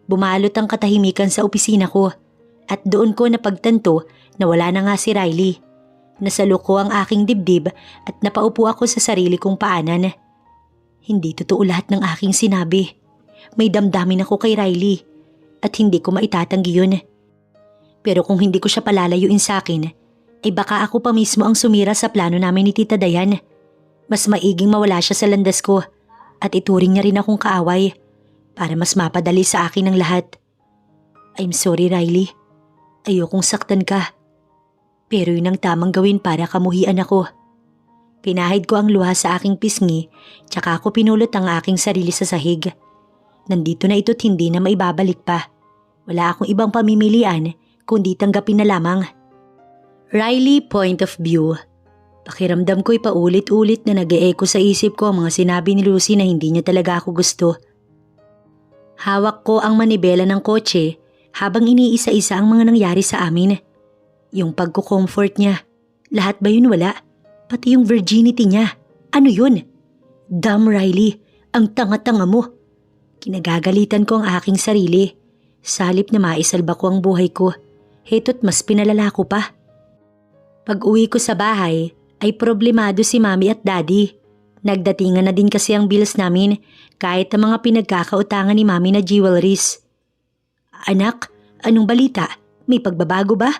Bumalot ang katahimikan sa opisina ko at doon ko napagtanto na wala na nga si Riley. Nasaluko ang aking dibdib at napaupo ako sa sarili kong paanan. Hindi totoo lahat ng aking sinabi. May damdamin ako kay Riley at hindi ko maitatanggi yun. Pero kung hindi ko siya palalayuin sa akin, ay baka ako pa mismo ang sumira sa plano namin ni Tita Dayan. Mas maiging mawala siya sa landas ko at ituring niya rin akong kaaway para mas mapadali sa akin ang lahat. I'm sorry Riley. Ayokong saktan ka. Pero yun ang tamang gawin para kamuhian ako. Pinahid ko ang luha sa aking pisngi tsaka ako pinulot ang aking sarili sa sahig. Nandito na ito't hindi na maibabalik pa. Wala akong ibang pamimilian kundi tanggapin na lamang. Riley point of view. Pakiramdam ko'y paulit-ulit na nag-e-echo sa isip ko ang mga sinabi ni Lucy na hindi niya talaga ako gusto. Hawak ko ang manibela ng kotse habang iniisa-isa ang mga nangyari sa amin. Yung pagko-comfort niya, lahat ba yun wala? Pati yung virginity niya, ano yun? Damn Riley, ang tanga-tanga mo. Kinagagalitan ko ang aking sarili. Sa halip na maisalba ko ang buhay ko, heto't mas pinalala ko pa. Pag uwi ko sa bahay, ay problemado si Mami at Daddy. Nagdatingan na din kasi ang bills namin kahit ang mga pinagkakautangan ni Mami na jewelries. Anak, anong balita? May pagbabago ba?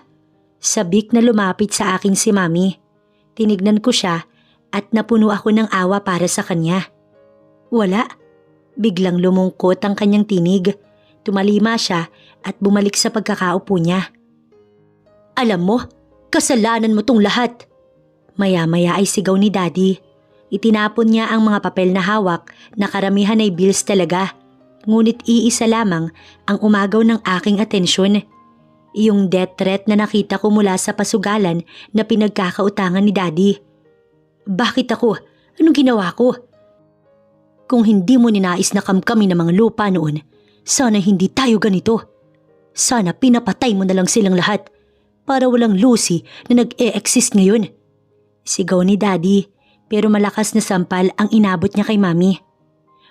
Sabik na lumapit sa akin si Mami. Tinignan ko siya at napuno ako ng awa para sa kanya. Wala. Biglang lumungkot ang kanyang tinig. Tumalima siya at bumalik sa pagkakaupo niya. Alam mo, kasalanan mo tong lahat. Maya-maya ay sigaw ni Daddy. Itinapon niya ang mga papel na hawak na karamihan ay bills talaga. Ngunit iisa lamang ang umagaw ng aking atensyon. Yung death threat na nakita ko mula sa pasugalan na pinagkakautangan ni Daddy. Bakit ako? Anong ginawa ko? Kung hindi mo ninais na kamkami ng mga lupa noon, sana hindi tayo ganito. Sana pinapatay mo na lang silang lahat para walang Lucy na nag-e-exist ngayon. Sigaw ni Daddy pero malakas na sampal ang inabot niya kay Mami.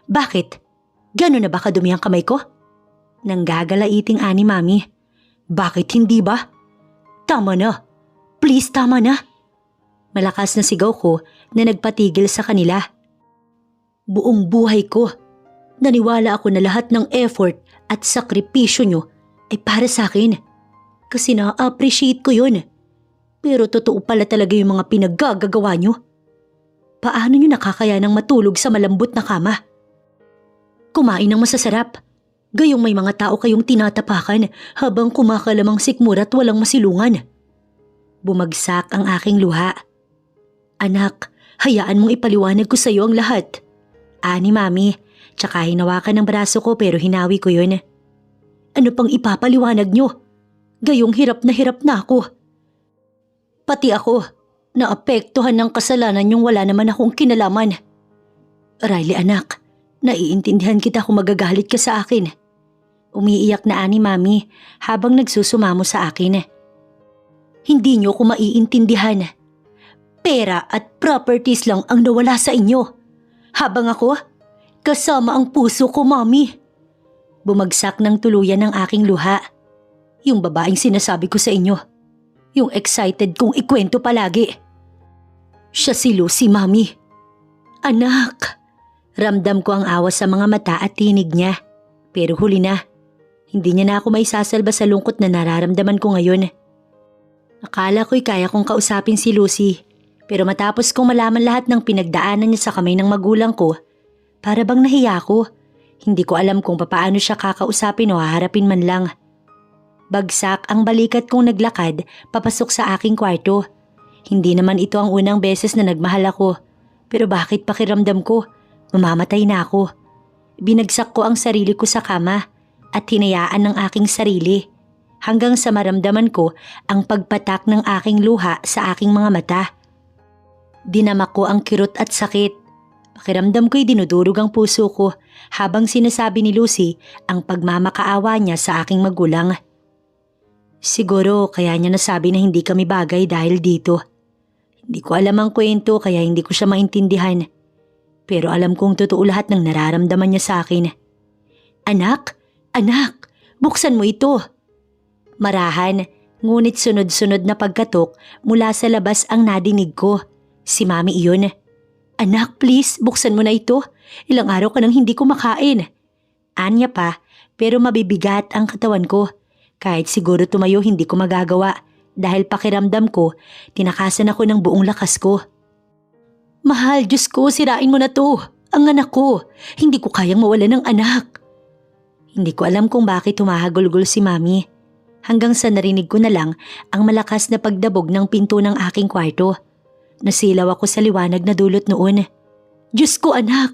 Bakit? Gano'n na ba kadumi ang kamay ko? Nanggagalaiting ani Mami. Bakit hindi ba? Tama na. Please tama na. Malakas na sigaw ko na nagpatigil sa kanila. Buong buhay ko, naniwala ako na lahat ng effort at sakripisyo nyo ay para sa akin. Kasi na-appreciate ko yun. Pero totoo pala talaga yung mga pinaggagawa nyo. Paano nyo nakakayanang matulog sa malambot na kama? Kumain ng masasarap. Gayong may mga tao kayong tinatapakan habang kumakalamang sikmura at walang masilungan. Bumagsak ang aking luha. Anak, hayaan mong ipaliwanag ko sa iyo ang lahat. Ani Mami, tsaka hinawakan ng braso ko pero hinawi ko yun. Ano pang ipapaliwanag nyo? Gayong hirap na ako. Pati ako, naapektuhan ng kasalanan yung wala naman akong kinalaman. Riley anak, naiintindihan kita kung magagalit ka sa akin. Umiiyak na ani Mami habang nagsusumamo sa akin. Hindi nyo ko maiintindihan. Pera at properties lang ang nawala sa inyo. Habang ako, kasama ang puso ko Mami. Bumagsak ng tuluyan ng aking luha. Yung babaeng sinasabi ko sa inyo. Yung excited kong ikwento palagi. Siya si Lucy Mami. Anak, ramdam ko ang awa sa mga mata at tinig niya. Pero huli na. Hindi niya na ako maisasalba sa lungkot na nararamdaman ko ngayon. Akala ko'y kaya kong kausapin si Lucy, Pero matapos kong malaman lahat ng pinagdaanan niya sa kamay ng magulang ko, para bang nahiya ko. Hindi ko alam kung papaano siya kakausapin o haharapin man lang. Bagsak ang balikat kong naglakad papasok sa aking kwarto. Hindi naman ito ang unang beses na nagmahal ako. Pero bakit pakiramdam ko? Mamamatay na ako. Binagsak ko ang sarili ko sa kama at hinayaan ng aking sarili hanggang sa maramdaman ko ang pagpatak ng aking luha sa aking mga mata. Dinamak ko ang kirot at sakit. Pakiramdam ko'y dinudurog ang puso ko habang sinasabi ni Lucy ang pagmamakaawa niya sa aking magulang. Siguro kaya niya nasabi na hindi kami bagay dahil dito. Hindi ko alam ang kwento kaya hindi ko siya maintindihan. Pero alam kong totoo lahat ng nararamdaman niya sa akin. Anak, anak, buksan mo ito. Marahan, ngunit sunod-sunod na pagkatok mula sa labas ang nadinig ko. Si Mami iyon. Anak, please, buksan mo na ito. Ilang araw ka nang hindi kumakain. Anya pa, pero mabibigat ang katawan ko. Kahit siguro tumayo hindi ko magagawa dahil pakiramdam ko, tinakasan ako ng buong lakas ko. Mahal, Diyos ko, sirain mo na to. Ang anak ko. Hindi ko kayang mawala ng anak. Hindi ko alam kung bakit humahagulgol si Mami. Hanggang sa narinig ko na lang ang malakas na pagdabog ng pinto ng aking kwarto. Nasilaw ako sa liwanag na dulot noon. Diyos ko anak,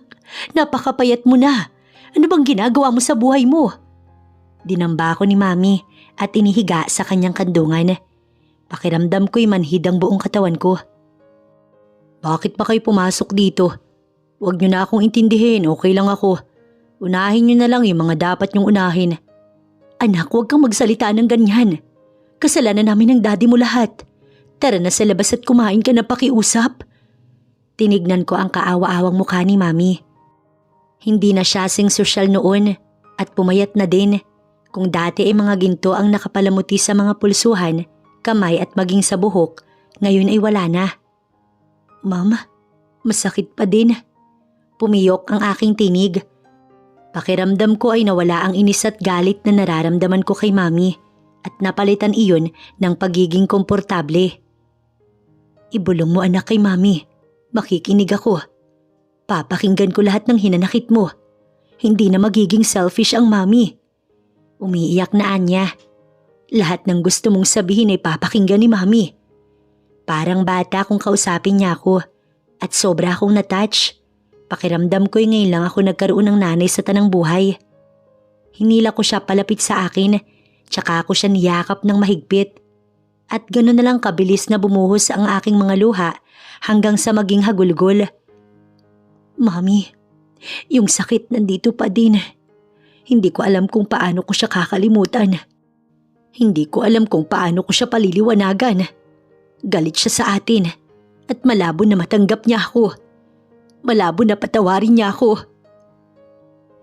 napakapayat mo na. Ano bang ginagawa mo sa buhay mo? Dinamba ako ni Mami at inihiga sa kanyang kandungan. Pakiramdam ko'y manhid ang buong katawan ko. Bakit pa kayo pumasok dito? Huwag niyo na akong intindihin, okay lang ako. Unahin niyo na lang yung mga dapat niyong unahin. Anak, huwag kang magsalita ng ganyan. Kasalanan namin ng daddy mo lahat. Tara na sa labas at kumain ka na pakiusap. Tinignan ko ang kaawa-awang mukha ni Mami. Hindi na siya sing sosyal noon at pumayat na din. Kung dati ay mga ginto ang nakapalamuti sa mga pulsuhan, kamay at maging sa buhok, ngayon ay wala na. Ma'am, masakit pa din. Pumiyok ang aking tinig. Pakiramdam ko ay nawala ang inis at galit na nararamdaman ko kay Mami at napalitan iyon ng pagiging komportable. Ibulong mo anak kay Mami. Makikinig ako. Papakinggan ko lahat ng hinanakit mo. Hindi na magiging selfish ang Mami. Umiiyak na Anya. Lahat ng gusto mong sabihin ay papakinggan ni Mami. Parang bata kung kausapin niya ako at sobra akong natouch. Pakiramdam ko'y ngayon lang ako nagkaroon ng nanay sa tanang buhay. Hinila ko siya palapit sa akin, tsaka ako siya niyakap ng mahigpit. At gano'n na lang kabilis na bumuhos ang aking mga luha hanggang sa maging hagulgol. Mami, yung sakit nandito pa din. Hindi ko alam kung paano ko siya kakalimutan. Hindi ko alam kung paano ko siya paliliwanagan. Galit siya sa atin at malabo na matanggap niya ako. Malabo na patawarin niya ako.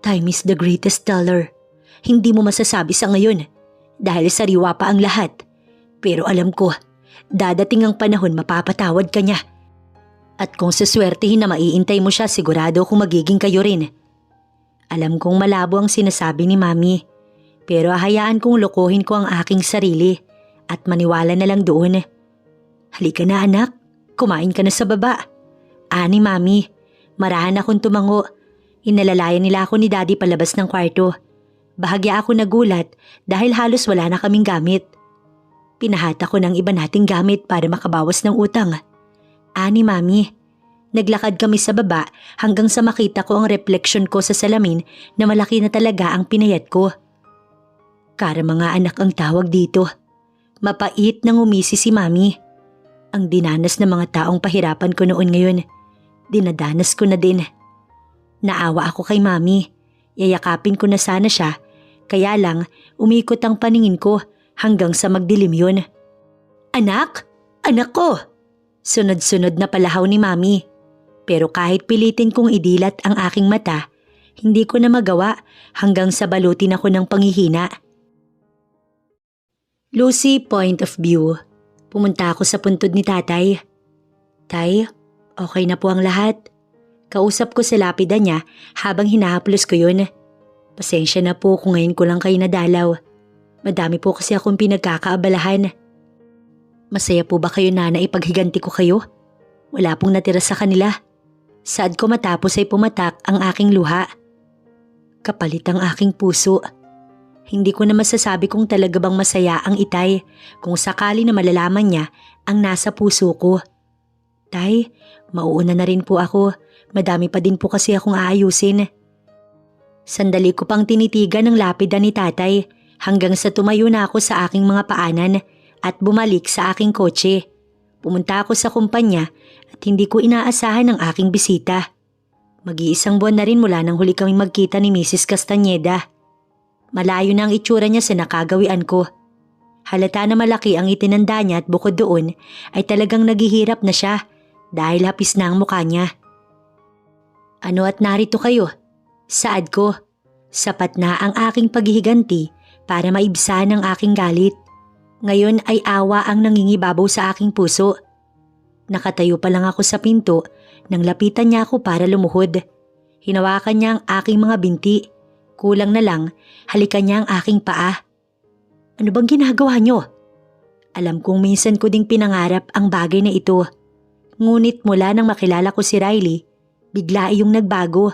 Time is the greatest teller. Hindi mo masasabi sa ngayon dahil sariwa pa ang lahat. Pero alam ko, dadating ang panahon mapapatawad ka niya. At kung saswertihin na maiintay mo siya, sigurado kung magiging kayo rin. Alam kong malabo ang sinasabi ni Mami, pero hayaan kong lokohin ko ang aking sarili at maniwala na lang doon. Halika na anak, kumain ka na sa baba. Ani Mami, marahan akong tumango. Inalalayan nila ako ni Daddy palabas ng kwarto. Bahagya ako nagulat dahil halos wala na kaming gamit. Pinahata ko ng iba nating gamit para makabawas ng utang. Ani Mami, naglakad kami sa baba hanggang sa makita ko ang refleksyon ko sa salamin na malaki na talaga ang pinayat ko. Kara mga anak ang tawag dito. Mapait nang umisi si Mami. Ang dinanas ng mga taong pahirapan ko noon ngayon, dinadanas ko na din. Naawa ako kay Mami. Yayakapin ko na sana siya, kaya lang umikot ang paningin ko hanggang sa magdilim yun. Anak! Anak ko! Sunod-sunod na palahaw ni Mami. Pero kahit pilitin kong idilat ang aking mata, hindi ko na magawa hanggang sa balutin ako ng panghihina. Lucy, point of view. Pumunta ako sa puntod ni tatay. Tay, okay na po ang lahat. Kausap ko sa lapida niya habang hinahaplos ko yun. Pasensya na po kung ngayon ko lang kayo nadalaw. Madami po kasi akong pinagkakaabalahan. Masaya po ba kayo na naipaghiganti ko kayo? Wala pong natira sa kanila. Saad ko matapos ay pumatak ang aking luha. Kapalit ang aking puso. Hindi ko na masasabi kung talaga bang masaya ang itay kung sakali na malalaman niya ang nasa puso ko. Tay, mauuna na rin po ako. Madami pa din po kasi akong aayusin. Sandali ko pang tinitigan ang lapida ni tatay hanggang sa tumayo na ako sa aking mga paanan at bumalik sa aking kotse. Pumunta ako sa kumpanya at hindi ko inaasahan ang aking bisita. Mag-iisang buwan na rin mula nang huli kaming magkita ni Mrs. Castañeda. Malayo na ang itsura niya sa nakagawian ko. Halata na malaki ang itinanda niya at bukod doon ay talagang naghihirap na siya dahil hapis na ang mukha niya. Ano at narito kayo? Saad ko. Sapat na ang aking paghihiganti para maibsan ang aking galit. Ngayon ay awa ang nangingibabaw sa aking puso. Nakatayo pa lang ako sa pinto nang lapitan niya ako para lumuhod. Hinawakan niya ang aking mga binti. Kulang na lang, halikan niya ang aking paa. Ano bang ginagawa niyo? Alam kong minsan ko ding pinangarap ang bagay na ito. Ngunit mula nang makilala ko si Riley, bigla iyong nagbago.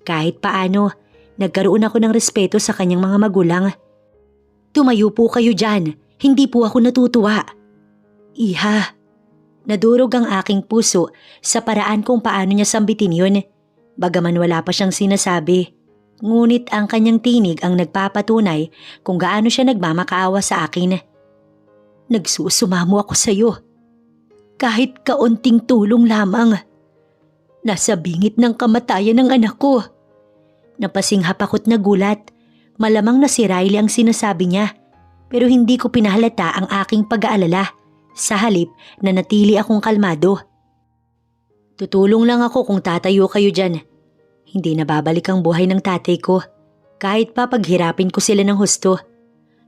Kahit paano, nagkaroon ako ng respeto sa kanyang mga magulang. Tumayo po kayo dyan. Hindi po ako natutuwa. Iha, nadurog ang aking puso sa paraan kung paano niya sambitin yun. Bagaman wala pa siyang sinasabi. Ngunit ang kanyang tinig ang nagpapatunay kung gaano siya nagmamakaawa sa akin. Nagsusumamo ako sa iyo. Kahit kaunting tulong lamang. Nasa bingit ng kamatayan ng anak ko. Napasinghap ako't nagulat. Malamang na si Riley ang sinasabi niya. Pero hindi ko pinahalata ang aking pag-aalala. Sa halip na natili akong kalmado. Tutulong lang ako kung tatayo kayo dyan. Hindi na babalik ang buhay ng tatay ko. Kahit pa paghirapin ko sila ng husto.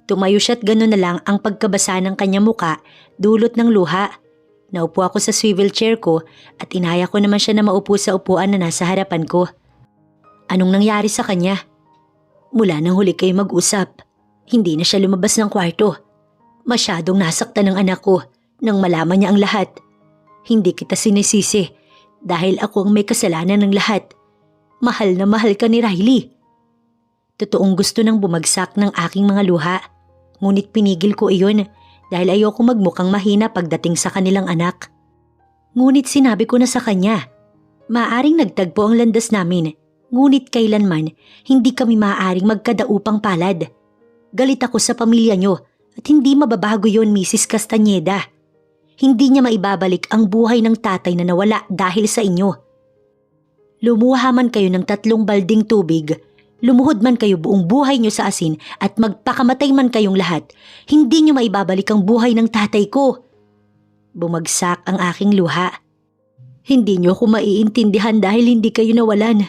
Tumayo siya't gano'n na lang ang pagkabasa ng kanyang muka dulot ng luha. Naupo ako sa swivel chair ko at inaya ko naman siya na maupo sa upuan na nasa harapan ko. Anong nangyari sa kanya? Mula nang huli kayo mag-usap, hindi na siya lumabas ng kwarto. Masyadong nasaktan ng anak ko nang malaman niya ang lahat. Hindi kita sinisisi dahil ako ang may kasalanan ng lahat. Mahal na mahal ka ni Riley. Totoong gusto nang bumagsak ng aking mga luha. Ngunit pinigil ko iyon dahil ayoko magmukhang mahina pagdating sa kanilang anak. Ngunit sinabi ko na sa kanya, maaring nagtagpo ang landas namin. Ngunit kailanman hindi kami maaaring magkadaupang palad. Galit ako sa pamilya niyo at hindi mababago yon, Mrs. Castañeda. Hindi niya maibabalik ang buhay ng tatay na nawala dahil sa inyo. Lumuha man kayo ng 3 balding tubig, lumuhod man kayo buong buhay niyo sa asin at magpakamatay man kayong lahat, hindi niyo maibabalik ang buhay ng tatay ko. Bumagsak ang aking luha. Hindi niyo ako maiintindihan dahil hindi kayo nawalan.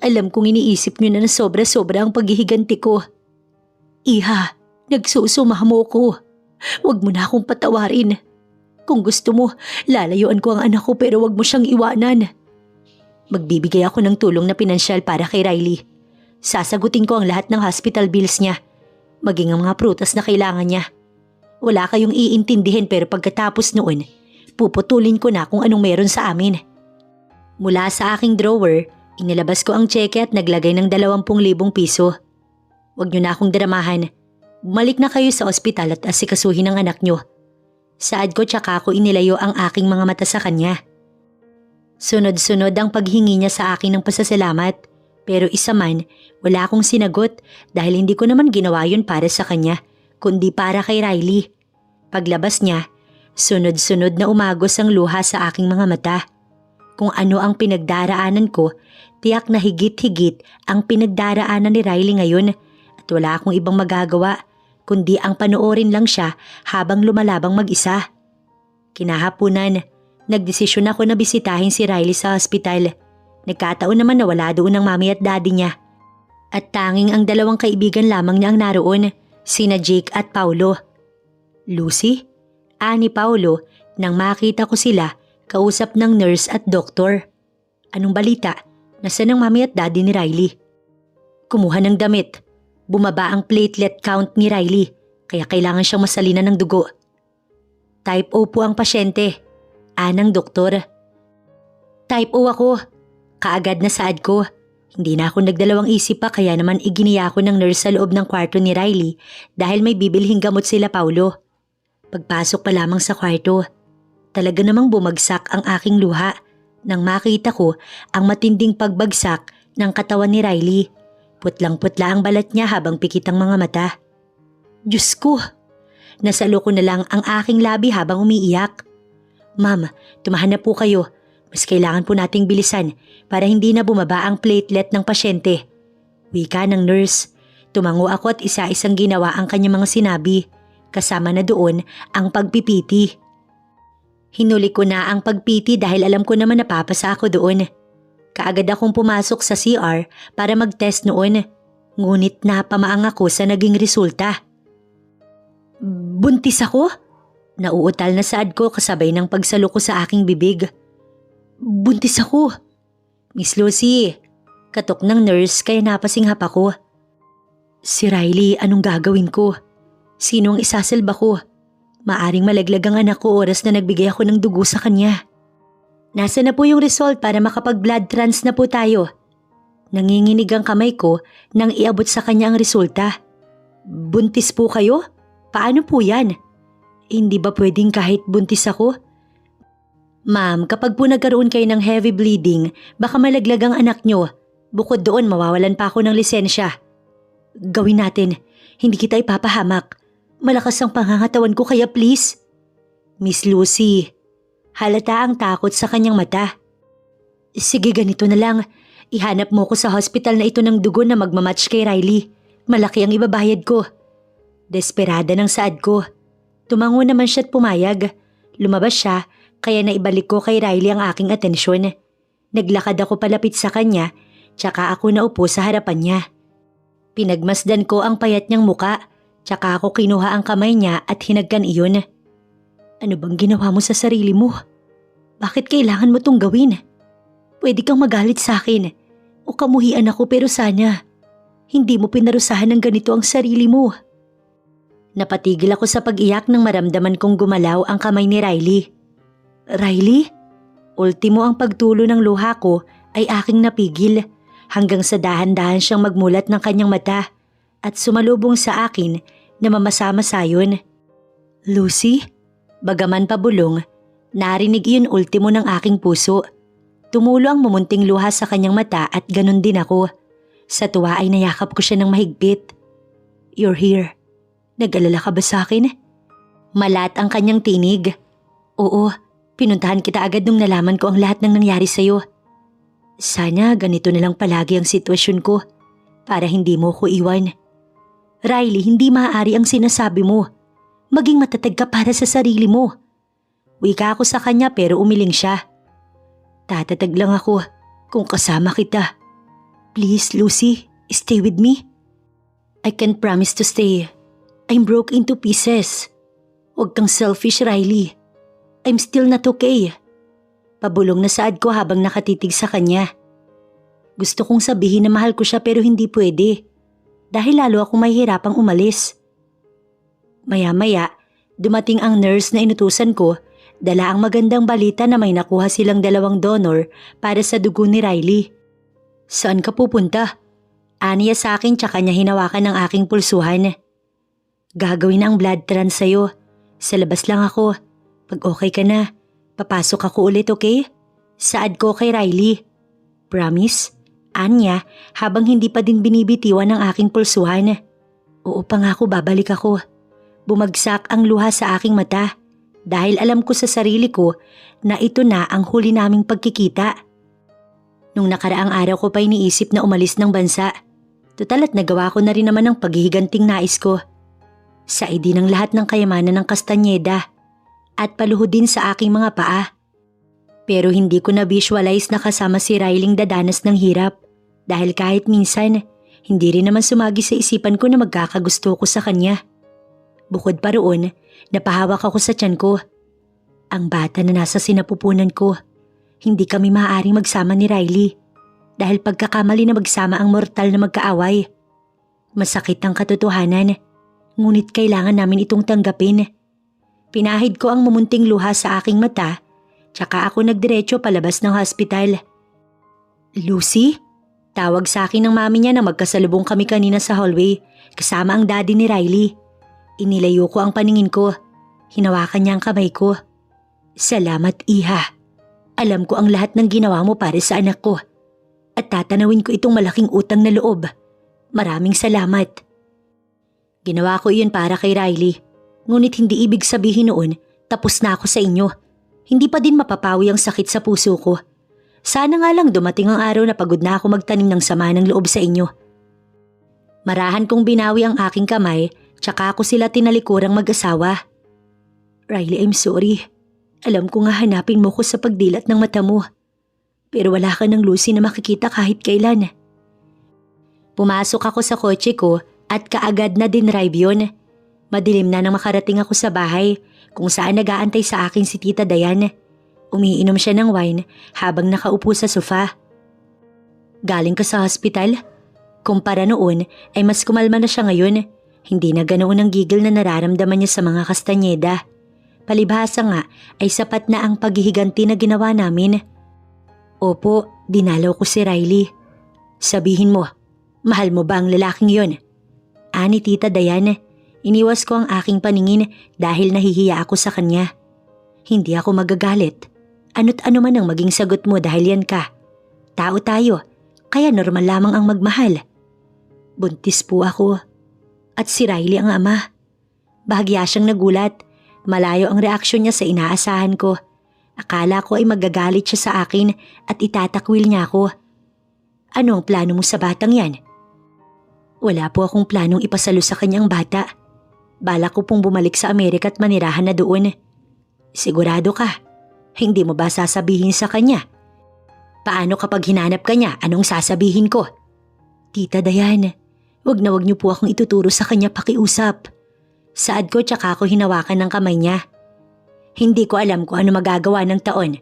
Alam kong iniisip niyo na sobra-sobra ang paghihiganti ko. Iha, nagsusumamo ko. Huwag mo na akong patawarin. Kung gusto mo, lalayuan ko ang anak ko pero huwag mo siyang iwanan. Magbibigay ako ng tulong na pinansyal para kay Riley. Sasagutin ko ang lahat ng hospital bills niya. Maging ang mga prutas na kailangan niya. Wala kayong iintindihin pero pagkatapos noon, puputulin ko na kung anong meron sa amin. Mula sa aking drawer, inilabas ko ang tseke at naglagay ng 20,000 piso. Huwag niyo na akong dramahan. Bumalik na kayo sa ospital at asikasuhin ang anak niyo. Saad ko tsaka ako inilayo ang aking mga mata sa kanya. Sunod-sunod ang paghingi niya sa akin ng pasasalamat. Pero isa man, wala akong sinagot dahil hindi ko naman ginawa yun para sa kanya, kundi para kay Riley. Paglabas niya, sunod-sunod na umagos ang luha sa aking mga mata. Kung ano ang pinagdaraanan ko, tiyak na higit-higit ang pinagdaraanan ni Riley ngayon at wala akong ibang magagawa kundi ang panoorin lang siya habang lumalabang mag-isa. Kinahapunan, nagdesisyon ako na bisitahin si Riley sa hospital. Nagkataon naman na wala doon ang mami at daddy niya. At tanging ang 2 kaibigan lamang niya ang naroon, sina Jake at Paulo. Lucy? Ani Paulo nang makita ko sila kausap ng nurse at doktor. Anong balita? Nasaan ang mami at daddy ni Riley? Kumuha ng damit. Bumaba ang platelet count ni Riley kaya kailangan siyang masalinan ng dugo. Type O po ang pasyente. Anang doktor. Type O ako. Kaagad na saad ko. Hindi na ako nagdalawang isip pa kaya naman iginiya ko ng nurse sa loob ng kwarto ni Riley dahil may bibilhing gamot sila Paulo. Pagpasok pa lamang sa kwarto, talaga namang bumagsak ang aking luha nang makita ko ang matinding pagbagsak ng katawan ni Riley. Putlang-putla ang balat niya habang pikit ang mga mata. Diyos ko! Nasalo ko na lang ang aking labi habang umiiyak. Ma'am, tumahan na po kayo. Mas kailangan po nating bilisan para hindi na bumaba ang platelet ng pasyente. Wika ng nurse. Tumango ako at isa-isang ginawa ang kanyang mga sinabi. Kasama na doon ang pagpipiti. Hinuli ko na ang pagpiti dahil alam ko naman napapasa ako doon. Kaagad akong pumasok sa CR para mag-test noon. Ngunit napamaang ako sa naging resulta. Buntis ako? Nauutal na saad ko kasabay ng pagsalo ko sa aking bibig. Buntis ako. Miss Lucy, katok ng nurse kaya napasinghap ako. Si Riley, anong gagawin ko? Sino ang isasalba ko? Maaring malaglag ang anak ko oras na nagbigay ako ng dugo sa kanya. Nasa na po yung result para makapag-blood trans na po tayo? Nanginginig ang kamay ko nang iabot sa kanya ang resulta. Buntis po kayo? Paano po yan? Hindi ba pwedeng kahit buntis ako? Ma'am, kapag po nagkaroon kayo ng heavy bleeding, baka malaglag ang anak nyo. Bukod doon, mawawalan pa ako ng lisensya. Gawin natin. Hindi kita ipapahamak. Malakas ang pangangatawan ko kaya please. Miss Lucy, halata ang takot sa kanyang mata. Sige, ganito na lang. Ihanap mo ko sa hospital na ito ng dugo na magmamatch kay Riley. Malaki ang ibabayad ko. Desperada ng saad ko. Tumango naman siya at pumayag. Lumabas siya, kaya naibalik ko kay Riley ang aking atensyon. Naglakad ako palapit sa kanya, tsaka ako naupo sa harapan niya. Pinagmasdan ko ang payat niyang muka, tsaka ako kinuha ang kamay niya at hinagkan iyon. Ano bang ginawa mo sa sarili mo? Bakit kailangan mo tong gawin? Pwede kang magalit sa akin o kamuhian ako pero sana hindi mo pinarusahan ng ganito ang sarili mo. Napatigil ako sa pag-iyak nang maramdaman kong gumalaw ang kamay ni Riley. Riley? Ultimo ang pagtulo ng luha ko ay aking napigil hanggang sa dahan-dahan siyang magmulat ng kanyang mata at sumalubong sa akin na mamasama-masa yun. Lucy? Bagaman pabulong, narinig iyon ultimo ng aking puso. Tumulo ang mumunting luha sa kanyang mata at ganun din ako. Sa tuwa ay nayakap ko siya ng mahigpit. You're here. Nag-alala ka ba sa akin? Malat ang kanyang tinig. Oo, pinuntahan kita agad nung nalaman ko ang lahat ng nangyari sa'yo. Sana ganito na lang palagi ang sitwasyon ko para hindi mo ko iwan. Riley, hindi maaari ang sinasabi mo. Maging matatag ka para sa sarili mo. Wika ako sa kanya pero umiling siya. Tatatag lang ako kung kasama kita. Please, Lucy, stay with me. I can't promise to stay. I'm broke into pieces. Huwag kang selfish, Riley. I'm still not okay. Pabulong na saad ko habang nakatitig sa kanya. Gusto kong sabihin na mahal ko siya pero hindi pwede. Dahil lalo akong mahihirapang umalis. Maya-maya, dumating ang nurse na inutusan ko, dala ang magandang balita na may nakuha silang 2 donor para sa dugo ni Riley. Saan ka pupunta? Aniya sa akin tsaka niya hinawakan ng aking pulsuhan. Gagawin ang blood trans sa'yo. Sa labas lang ako. Pag okay ka na, papasok ako ulit, okay? Saad ko kay Riley. Promise? Anya, habang hindi pa din binibitiwan ng aking pulsuhan. Oo, pangako babalik ako. Bumagsak ang luha sa aking mata dahil alam ko sa sarili ko na ito na ang huli naming pagkikita. Nung nakaraang araw ko pa iniisip na umalis ng bansa. Total at nagawa ko na rin naman ang paghihiganting nais ko. Sa idin ng lahat ng kayamanan ng Castañeda at paluhod din sa aking mga paa. Pero hindi ko na-visualize na kasama si Riley dadanas ng hirap dahil kahit minsan, hindi rin naman sumagi sa isipan ko na magkakagusto ko sa kanya. Bukod pa roon, napahawak ako sa tiyan ko. Ang bata na nasa sinapupunan ko, hindi kami maaaring magsama ni Riley dahil pagkakamali na magsama ang mortal na magkaaway. Masakit ang katotohanan. Ngunit kailangan namin itong tanggapin. Pinahid ko ang mumunting luha sa aking mata Tsaka ako nagdiretso palabas ng hospital. Lucy? Tawag sa akin ng mami niya na magkasalubong kami kanina sa hallway kasama ang daddy ni Riley. Inilayo ko ang paningin ko. Hinawakan niya ang kamay ko. Salamat, Iha. Alam ko ang lahat ng ginawa mo para sa anak ko. At tatanawin ko itong malaking utang na loob. Maraming salamat. Ginawa ko iyon para kay Riley. Ngunit hindi ibig sabihin noon, tapos na ako sa inyo. Hindi pa din mapapawi ang sakit sa puso ko. Sana nga lang dumating ang araw na pagod na ako magtanim ng sama ng loob sa inyo. Marahan kong binawi ang aking kamay, tsaka ako sila tinalikurang mag-asawa. Riley, I'm sorry. Alam ko nga hanapin mo ko sa pagdilat ng mata mo. Pero wala ka ng Lucy na makikita kahit kailan. Pumasok ako sa kotse ko at kaagad na dinrive yun. Madilim na nang makarating ako sa bahay kung saan nag-aantay sa akin si Tita Dayan. Umiinom siya ng wine habang nakaupo sa sofa. Galing ka sa hospital? Kumpara noon ay mas kumalma na siya ngayon. Hindi na ganoon ang gigil na nararamdaman niya sa mga kastanyeda. Palibhasa nga ay sapat na ang paghihiganti na ginawa namin. Opo, dinalaw ko si Riley. Sabihin mo, mahal mo ba ang lalaking yon? Ani Tita Dayan, iniwas ko ang aking paningin dahil nahihiya ako sa kanya. Hindi ako magagalit. Ano't ano man ang maging sagot mo dahil yan ka. Tao tayo, kaya normal lamang ang magmahal. Buntis po ako. At si Riley ang ama. Bahagya siyang nagulat. Malayo ang reaksyon niya sa inaasahan ko. Akala ko ay magagalit siya sa akin at itatakwil niya ako. Ano ang plano mo sa batang yan? Wala po akong planong ipasalo sa kanyang bata. Balak ko pong bumalik sa Amerika at manirahan na doon. Sigurado ka? Hindi mo ba sasabihin sa kanya? Paano kapag hinanap ka niya, anong sasabihin ko? Tita Dayan, wag niyo po akong ituturo sa kanya pakiusap. Saad ko tsaka ako hinawakan ng kamay niya. Hindi ko alam kung ano magagawa ng taon.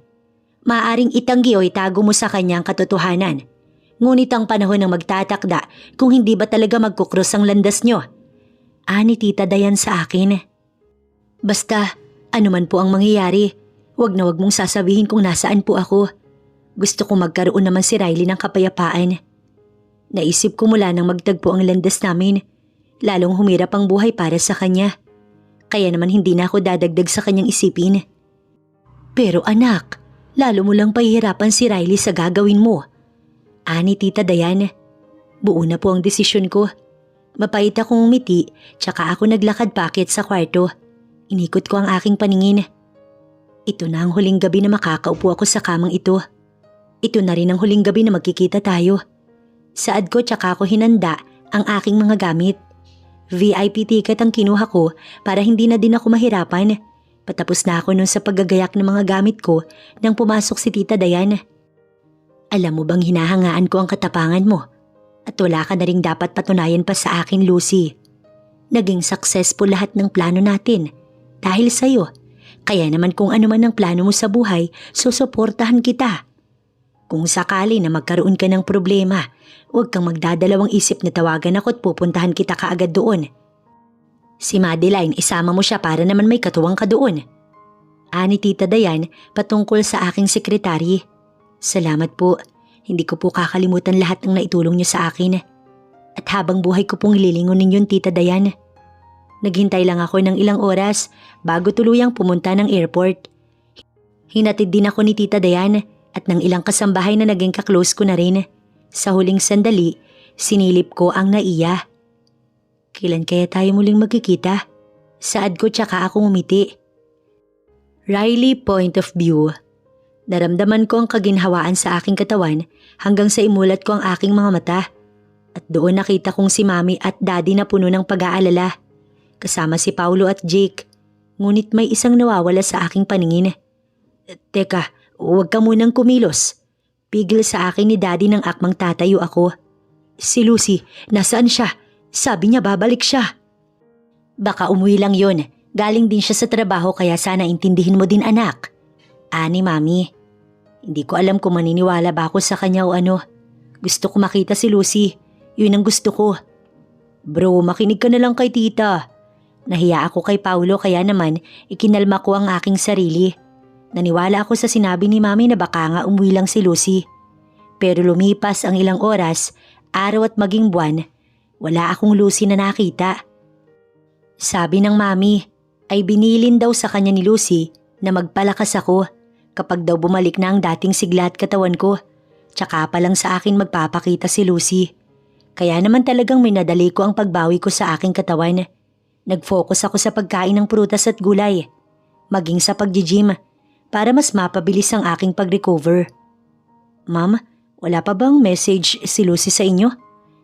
Maaring itanggi o itago mo sa kanya ang katotohanan. Ngunit ang panahon ng magtatakda kung hindi ba talaga magkukros ang landas niyo. Ani Tita Dayan sa akin. Basta, ano man po ang mangyayari, wag na wag mong sasabihin kung nasaan po ako. Gusto ko magkaroon naman si Riley ng kapayapaan. Naisip ko mula nang magtagpo ang landas namin, lalong humirap ang buhay para sa kanya. Kaya naman hindi na ako dadagdag sa kanyang isipin. Pero anak, lalo mo lang pahihirapan si Riley sa gagawin mo. Ani Tita Dayan, buo na po ang desisyon ko. Mapait akong umiti, tsaka ako naglakad paakit sa kwarto. Inikot ko ang aking paningin. Ito na ang huling gabi na makakaupo ako sa kamang ito. Ito na rin ang huling gabi na magkikita tayo. Saad ko tsaka ako hinanda ang aking mga gamit. VIP ticket ang kinuha ko para hindi na din ako mahirapan. Patapos na ako nun sa paggagayak ng mga gamit ko nang pumasok si Tita Dayan. Alam mo bang hinahangaan ko ang katapangan mo? At wala ka na ring dapat patunayan pa sa akin, Lucy. Naging successful lahat ng plano natin dahil sa'yo. Kaya naman kung ano man ang plano mo sa buhay, susuportahan kita. Kung sakali na magkaroon ka ng problema, huwag kang magdadalawang isip na tawagan ako at pupuntahan kita kaagad doon. Si Madeline, isama mo siya para naman may katuwang ka doon. Ani Tita Dayan patungkol sa aking sekretary. Salamat po. Hindi ko po kakalimutan lahat ng naitulong niyo sa akin. At habang buhay ko pong lilingon ninyo, Tita Dayan. Naghintay lang ako ng ilang oras bago tuluyang pumunta ng airport. Hinatid din ako ni Tita Dayan at ng ilang kasambahay na naging kaklose ko na rin. Sa huling sandali, sinilip ko ang naiya. Kailan kaya tayo muling magkikita? Saad ko tsaka ako umiti. Riley point of view. Naramdaman ko ang kaginhawaan sa aking katawan hanggang sa imulat ko ang aking mga mata. At doon nakita kong si Mami at Daddy na puno ng pag-aalala. Kasama si Paulo at Jake. Ngunit may isang nawawala sa aking paningin. Teka, huwag ka munang kumilos. Pigil sa akin ni Daddy nang akmang tatayo ako. Si Lucy, nasaan siya? Sabi niya babalik siya. Baka umuwi lang yon. Galing din siya sa trabaho kaya sana intindihin mo din anak. Ani Mami. Hindi ko alam kung maniniwala ba ako sa kanya o ano. Gusto ko makita si Lucy. Yun ang gusto ko. Bro, makinig ka na lang kay tita. Nahiya ako kay Paulo kaya naman ikinalma ko ang aking sarili. Naniwala ako sa sinabi ni Mami na baka nga umuwi lang si Lucy. Pero lumipas ang ilang oras, araw at maging buwan, wala akong Lucy na nakita. Sabi ng Mami ay binilin daw sa kanya ni Lucy na magpalakas ako kapag daw bumalik na ang dating sigla at katawan ko. Tsaka pa lang sa akin magpapakita si Lucy. Kaya naman talagang minadali ko ang pagbawi ko sa aking katawan. Nag-focus ako sa pagkain ng prutas at gulay, maging sa pag-gym, para mas mapabilis ang aking pag-recover. Ma'am, wala pa bang message si Lucy sa inyo?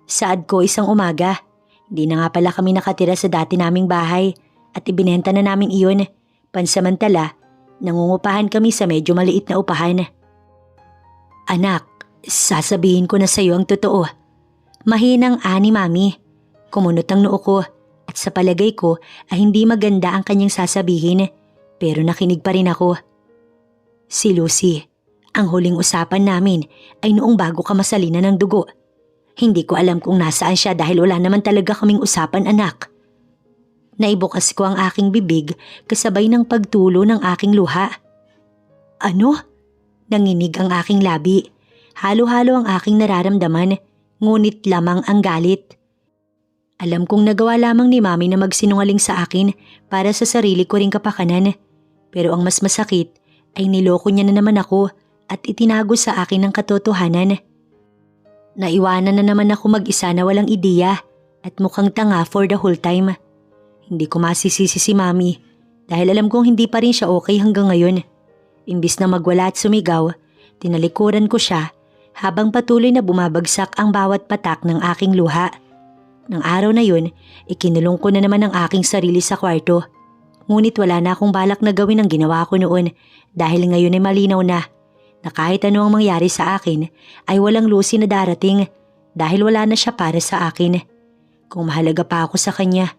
Saad ko isang umaga. Hindi na nga pala kami nakatira sa dati naming bahay at ibinenta na namin iyon. Pansamantala, nangungupahan kami sa medyo maliit na upahan. Anak, sasabihin ko na sa iyo ang totoo. Mahinang ani Mami. Kumunot ang noo ko at sa palagay ko ay hindi maganda ang kanyang sasabihin, pero nakinig pa rin ako. Si Lucy, ang huling usapan namin ay noong bago ka masalina ng dugo. Hindi ko alam kung nasaan siya dahil wala naman talaga kaming usapan, anak. Naibukas ko ang aking bibig kasabay ng pagtulo ng aking luha. Ano? Nanginig ang aking labi. Halo-halo ang aking nararamdaman, ngunit lamang ang galit. Alam kong nagawa lamang ni Mami na magsinungaling sa akin para sa sarili ko ring kapakanan. Pero ang mas masakit ay niloko niya na naman ako at itinago sa akin ang katotohanan. Naiwanan na naman ako mag-isa na walang ideya at mukhang tanga for the whole time. Hindi ko masisisi si Mami dahil alam kong hindi pa rin siya okay hanggang ngayon. Imbis na magwala at sumigaw, tinalikuran ko siya habang patuloy na bumabagsak ang bawat patak ng aking luha. Nang araw na yun, ikinulong ko na naman ang aking sarili sa kwarto. Ngunit wala na akong balak na gawin ang ginawa ko noon dahil ngayon ay malinaw na kahit ano ang mangyari sa akin ay walang Lucy na darating dahil wala na siya para sa akin. Kung mahalaga pa ako sa kanya,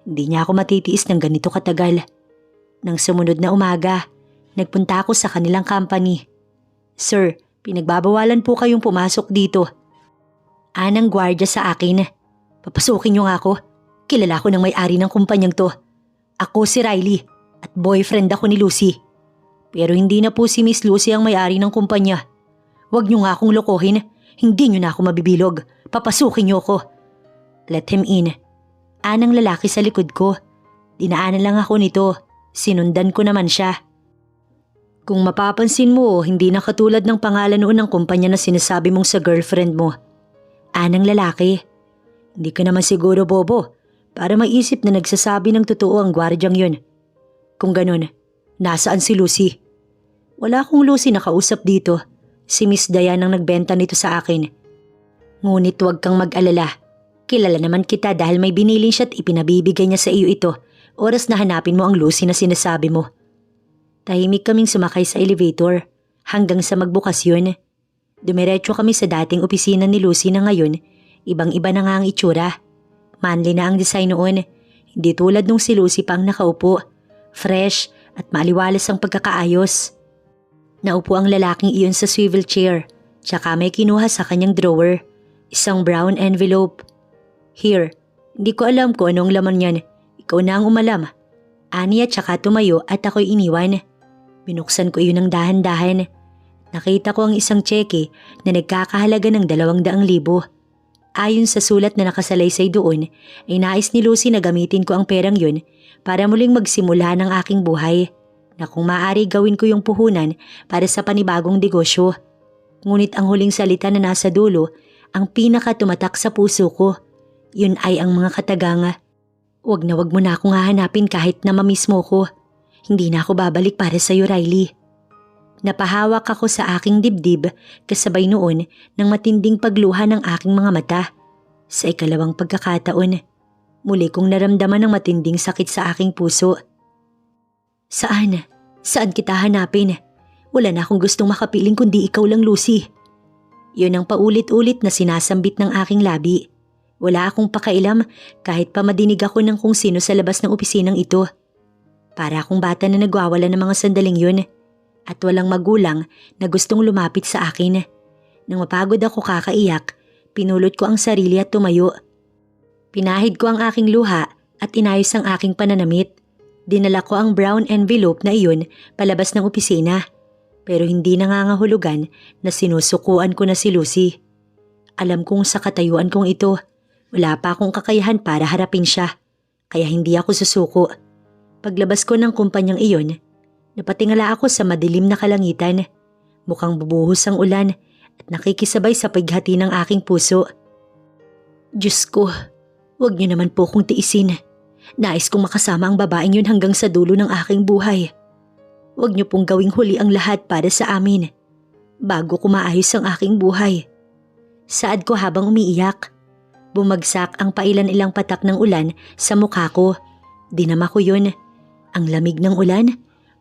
hindi niya ako matitiis ng ganito katagal. Nang sumunod na umaga, nagpunta ako sa kanilang company. Sir, pinagbabawalan po kayong pumasok dito. Anang gwardiya sa akin. Papasukin niyo nga ako. Kilala ko ng may-ari ng kumpanyang to. Ako si Riley at boyfriend ako ni Lucy. Pero hindi na po si Miss Lucy ang may-ari ng kumpanya. Huwag niyo nga akong lokohin. Hindi niyo na ako mabibilog. Papasukin niyo ako. Let him in. Anang lalaki sa likod ko. Dinaanan lang ako nito. Sinundan ko naman siya. Kung mapapansin mo, hindi na katulad ng pangalan noon ng kumpanya na sinasabi mong sa girlfriend mo. Anang lalaki. Hindi ka naman siguro bobo para maisip na nagsasabi ng totoo ang gwardyang yun. Kung ganun, nasaan si Lucy? Wala akong Lucy na kausap dito. Si Miss Diane ang nagbenta nito sa akin. Ngunit huwag kang mag-alala. Kilala naman kita dahil may biniling siya at ipinabibigay niya sa iyo ito. Oras na hanapin mo ang Lucy na sinasabi mo. Tahimik kaming sumakay sa elevator hanggang sa magbukas yun. Dumiretso kami sa dating opisina ni Lucy na ngayon. Ibang-iba na nga ang itsura. Manly na ang design noon. Hindi tulad nung si Lucy pang nakaupo. Fresh at maliwalas ang pagkakaayos. Naupo ang lalaking iyon sa swivel chair. Tsaka may kinuha sa kanyang drawer. Isang brown envelope. Here, hindi ko alam kung anong laman yan. Ikaw na ang umalam. Aniya tsaka tumayo at ako'y iniwan. Binuksan ko iyon ng dahan-dahan. Nakita ko ang isang tseke na nagkakahalaga ng 200,000. Ayon sa sulat na nakasalaysay doon, ay nais ni Lucy na gamitin ko ang perang yun para muling magsimula ng aking buhay na kung maaari gawin ko yung puhunan para sa panibagong negosyo. Ngunit ang huling salita na nasa dulo, ang pinaka tumatak sa puso ko, yun ay ang mga kataganga. Wag mo na akong hahanapin kahit na mamiss mo ko. Hindi na ako babalik para sa'yo, Riley. Napahawak ako sa aking dibdib kasabay noon ng matinding pagluha ng aking mga mata. Sa ikalawang pagkakataon, muli kong naramdaman ng matinding sakit sa aking puso. Saan? Saan kita hanapin? Wala na akong gustong makapiling kundi ikaw lang, Lucy. Yun ang paulit-ulit na sinasambit ng aking labi. Wala akong pakailam kahit pa madinig ako ng kung sino sa labas ng opisinang ito. Para akong bata na nagwawala ng mga sandaling yun. At walang magulang na gustong lumapit sa akin. Nang mapagod ako kakaiyak, pinulot ko ang sarili at tumayo. Pinahid ko ang aking luha at inayos ang aking pananamit. Dinala ko ang brown envelope na iyon palabas ng opisina. Pero hindi nangangahulugan na sinusukuan ko na si Lucy. Alam kong sa katayuan kong ito, wala pa akong kakayahan para harapin siya. Kaya hindi ako susuko. Paglabas ko ng kumpanyang iyon, napatingala ako sa madilim na kalangitan. Mukhang bubuhos ang ulan at nakikisabay sa pighati ng aking puso. Diyos ko, huwag niyo naman po kong tiisin. Nais kong makasama ang babaeng yun hanggang sa dulo ng aking buhay. Huwag niyo pong gawing huli ang lahat para sa amin. Bago ko maayos ang aking buhay. Saad ko habang umiiyak. Bumagsak ang pailan-ilang patak ng ulan sa mukha ko. Dinama ko yun. Ang lamig ng ulan.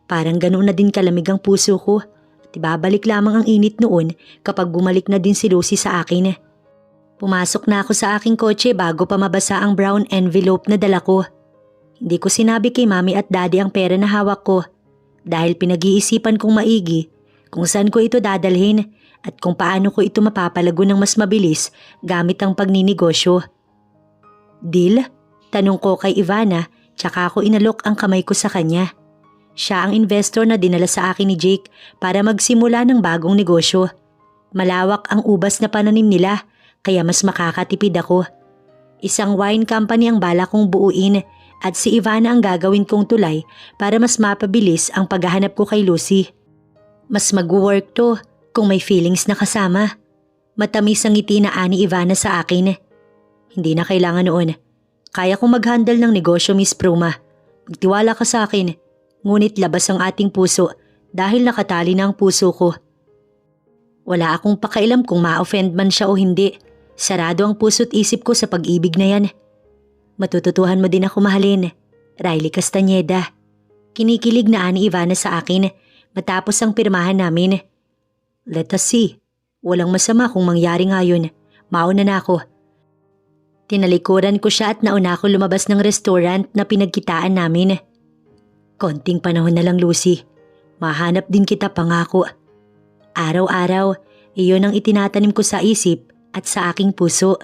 Parang ganoon na din kalamig ang puso ko. At ibabalik lamang ang init noon kapag bumalik na din si Lucy sa akin. Pumasok na ako sa aking kotse bago pa mabasa ang brown envelope na dala ko. Hindi ko sinabi kay mami at daddy ang pera na hawak ko. Dahil pinag-iisipan kong maigi kung saan ko ito dadalhin at kung paano ko ito mapapalago ng mas mabilis gamit ang pagninegosyo. Deal? Tanong ko kay Ivana tsaka ako inalok ang kamay ko sa kanya. Siya ang investor na dinala sa akin ni Jake para magsimula ng bagong negosyo. Malawak ang ubas na pananim nila kaya mas makakatipid ako. Isang wine company ang bala kong buuin at si Ivana ang gagawin kong tulay para mas mapabilis ang paghahanap ko kay Lucy. Mas mag-work to kung may feelings na kasama. Matamis ang ngiti na ani Ivana sa akin. Hindi na kailangan noon. Kaya kong mag-handle ng negosyo, Miss Pruma. Magtiwala ka sa akin. Ngunit labas ang ating puso dahil nakatali na ang puso ko. Wala akong pakailam kung ma-offend man siya o hindi. Sarado ang puso't isip ko sa pag-ibig na yan. Matututuhan mo din ako mahalin, Riley Castañeda. Kinikilig na ani Ivana sa akin matapos ang pirmahan namin. Let us see. Walang masama kung mangyari ngayon. Mauna na ako. Tinalikuran ko siya at nauna ako lumabas ng restaurant na pinagkitaan namin. Konting panahon na lang, Lucy. Mahanap din kita, pangako. Araw-araw, iyon ang itinatanim ko sa isip at sa aking puso.